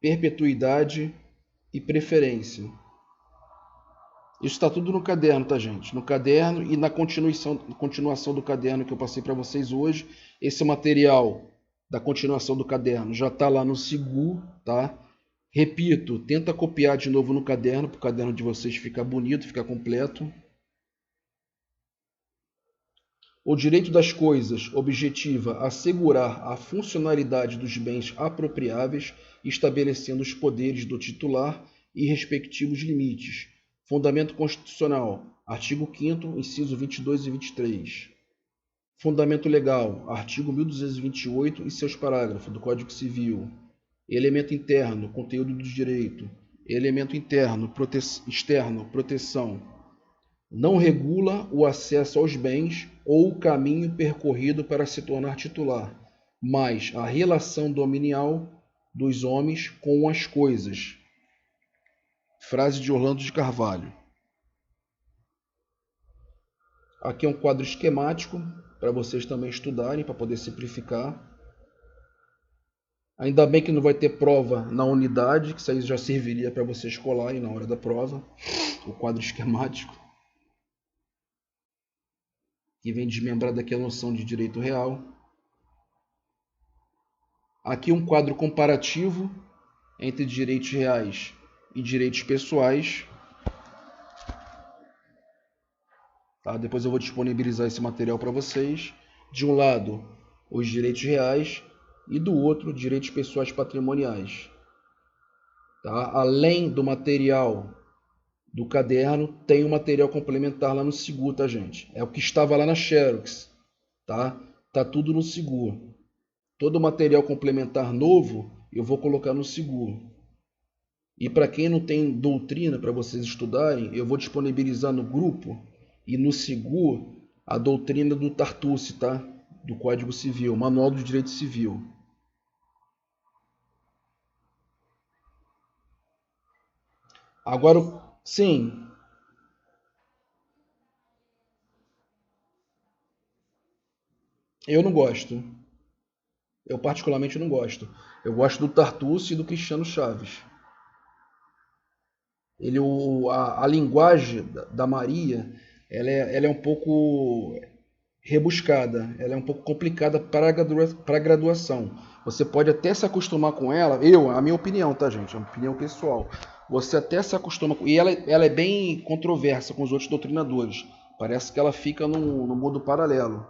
Perpetuidade e preferência. Isso está tudo no caderno, tá, gente? No caderno e na continuação do caderno que eu passei para vocês hoje. Esse material da continuação do caderno já está lá no Sigu, tá? Repito, tenta copiar de novo no caderno, para o caderno de vocês ficar bonito, ficar completo. O direito das coisas objetiva assegurar a funcionalidade dos bens apropriáveis, estabelecendo os poderes do titular e respectivos limites. Fundamento constitucional. Artigo 5º, inciso 22 e 23. Fundamento legal, artigo 1228 e seus parágrafos do Código Civil. Elemento interno, conteúdo do direito. Elemento interno, externo, proteção. Não regula o acesso aos bens ou o caminho percorrido para se tornar titular, mas a relação dominial dos homens com as coisas. Frase de Orlando de Carvalho. Aqui é um quadro esquemático para vocês também estudarem, para poder simplificar. Ainda bem que não vai ter prova na unidade, que isso aí já serviria para vocês colarem na hora da prova. O quadro esquemático, que vem desmembrar daqui a noção de direito real. Aqui um quadro comparativo entre direitos reais e direitos pessoais. Tá? Depois eu vou disponibilizar esse material para vocês. De um lado, os direitos reais e do outro, direitos pessoais patrimoniais. Tá? Além do material do caderno, tem um material complementar lá no Sigur, tá, gente? É o que estava lá na Xerox, tá? Tá tudo no Sigur. Todo o material complementar novo eu vou colocar no Sigur. E para quem não tem doutrina para vocês estudarem, eu vou disponibilizar no grupo e no Sigur a doutrina do Tartucci, tá? Do Código Civil, Manual do Direito Civil. Agora, sim, eu não gosto. Eu particularmente não gosto. Eu gosto do Tartucci e do Cristiano Chaves. A linguagem da Maria, ela é um pouco rebuscada, ela é um pouco complicada para a graduação. Você pode até se acostumar com ela, a minha opinião, tá, gente? É uma opinião pessoal. Você até se acostuma com... E ela é bem controversa com os outros doutrinadores. Parece que ela fica no mundo paralelo.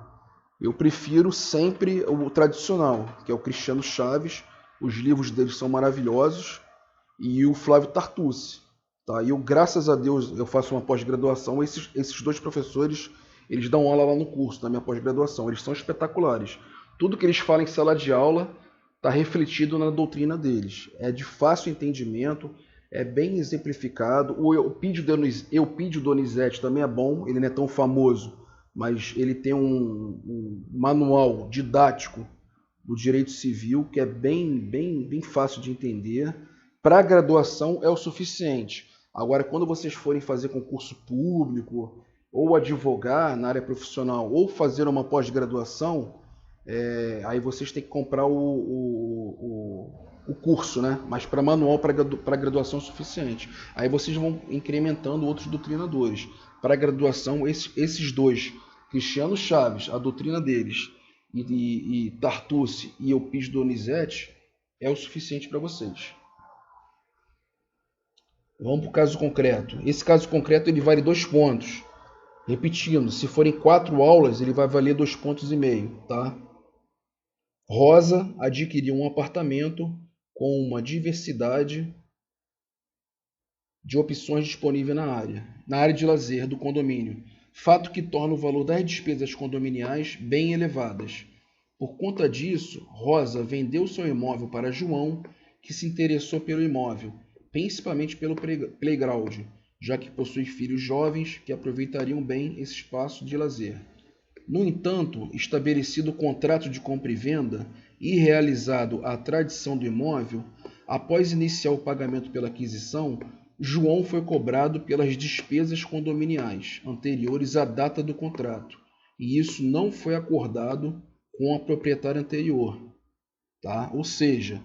Eu prefiro sempre o tradicional, que é o Cristiano Chaves. Os livros dele são maravilhosos. E o Flávio Tartucci. Tá? E eu, graças a Deus, eu faço uma pós-graduação. Esses dois professores, eles dão aula lá no curso, na minha pós-graduação. Eles são espetaculares. Tudo que eles falam em sala de aula está refletido na doutrina deles. É de fácil entendimento, é bem exemplificado. O Eupídio Donizete também é bom, ele não é tão famoso, mas ele tem um manual didático do direito civil que é bem fácil de entender. Para a graduação é o suficiente. Agora, quando vocês forem fazer concurso público, ou advogar na área profissional, ou fazer uma pós-graduação, aí vocês têm que comprar o curso, né? Mas para manual, para graduação é suficiente. Aí vocês vão incrementando outros doutrinadores. Para graduação, esses dois, Cristiano Chaves, a doutrina deles, e Tartucci e Eupídio Donizete, é o suficiente para vocês. Vamos para o caso concreto. Esse caso concreto ele vale 2 pontos. Repetindo, se forem 4 aulas, ele vai valer 2,5 pontos, tá? Rosa adquiriu um apartamento com uma diversidade de opções disponíveis na área de lazer do condomínio, fato que torna o valor das despesas condominiais bem elevadas. Por conta disso, Rosa vendeu seu imóvel para João, que se interessou pelo imóvel, principalmente pelo playground, já que possui filhos jovens que aproveitariam bem esse espaço de lazer. No entanto, estabelecido o contrato de compra e venda e realizado a tradição do imóvel, após iniciar o pagamento pela aquisição, João foi cobrado pelas despesas condominiais anteriores à data do contrato, e isso não foi acordado com a proprietária anterior. Tá? Ou seja,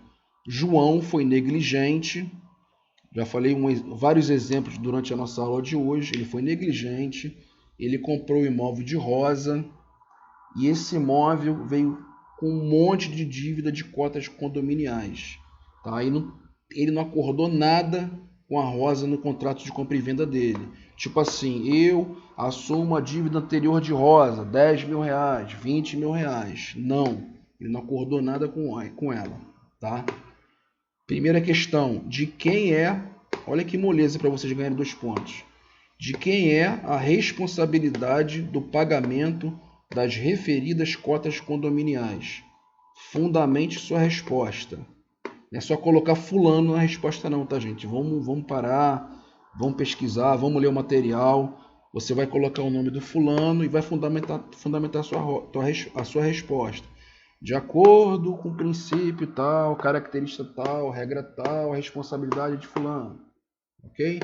João foi negligente. Já falei vários exemplos durante a nossa aula de hoje. Ele foi negligente, ele comprou o imóvel de Rosa e esse imóvel veio com um monte de dívida de cotas condominiais. Tá? Ele não acordou nada com a Rosa no contrato de compra e venda dele. Tipo assim, eu assumo a dívida anterior de Rosa, R$10.000, R$20.000. Não, ele não acordou nada com ela. Tá? Primeira questão, de quem é... Olha que moleza para vocês ganharem 2 pontos. de quem é a responsabilidade do pagamento das referidas cotas condominiais. Fundamente sua resposta. Não é só colocar fulano na resposta não, tá, gente? Vamos parar, vamos pesquisar, vamos ler o material. Você vai colocar o nome do fulano e vai fundamentar a sua resposta. De acordo com o princípio tal, característica tal, regra tal, responsabilidade de fulano. Ok?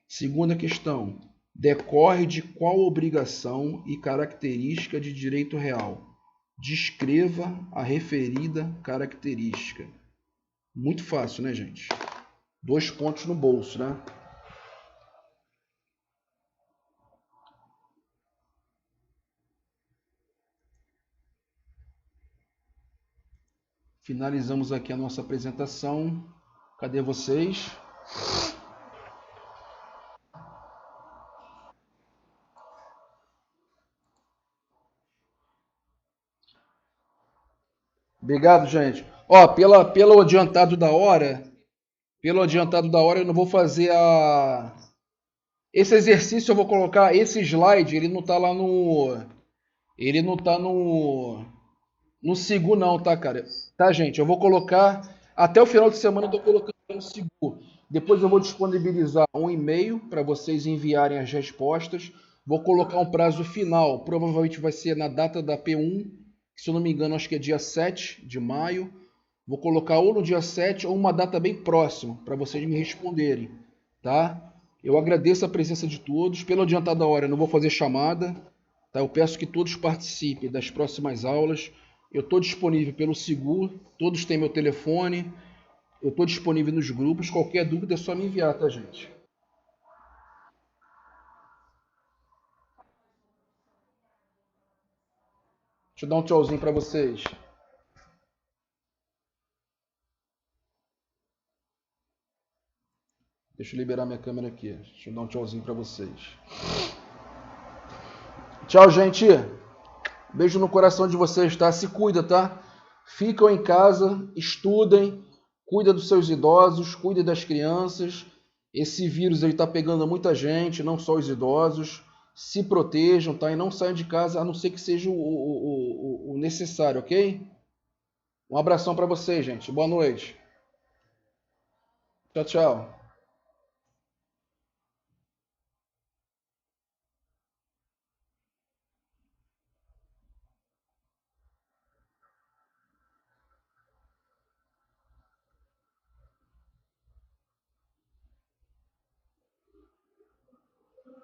Segunda questão. Decorre de qual obrigação e característica de direito real? Descreva a referida característica. Muito fácil, né, gente? 2 pontos no bolso, né? Finalizamos aqui a nossa apresentação. Cadê vocês? Obrigado, gente. Ó, pelo adiantado da hora, eu não vou fazer a. Esse exercício eu vou colocar, esse slide, ele não tá lá no. Ele não tá no Sigu, não, tá, cara? Tá, gente? Eu vou colocar. Até o final de semana eu tô colocando no Sigu. Depois eu vou disponibilizar um e-mail para vocês enviarem as respostas. Vou colocar um prazo final. Provavelmente vai ser na data da P1. Se eu não me engano, acho que é dia 7 de maio. Vou colocar ou no dia 7 ou uma data bem próxima para vocês me responderem, tá? Eu agradeço a presença de todos. Pelo adiantado da hora, eu não vou fazer chamada, tá? Eu peço que todos participem das próximas aulas. Eu estou disponível pelo Sigu, todos têm meu telefone. Eu estou disponível nos grupos. Qualquer dúvida é só me enviar, tá, gente? Deixa eu dar um tchauzinho para vocês. Deixa eu liberar minha câmera aqui. Deixa eu dar um tchauzinho para vocês. Tchau, gente. Beijo no coração de vocês, tá? Se cuida, tá? Ficam em casa, estudem, cuida dos seus idosos, cuida das crianças. Esse vírus aí tá pegando muita gente, não só os idosos. Se protejam, tá? E não saiam de casa a não ser que seja o necessário, ok? Um abração para vocês, gente. Boa noite. Tchau, tchau.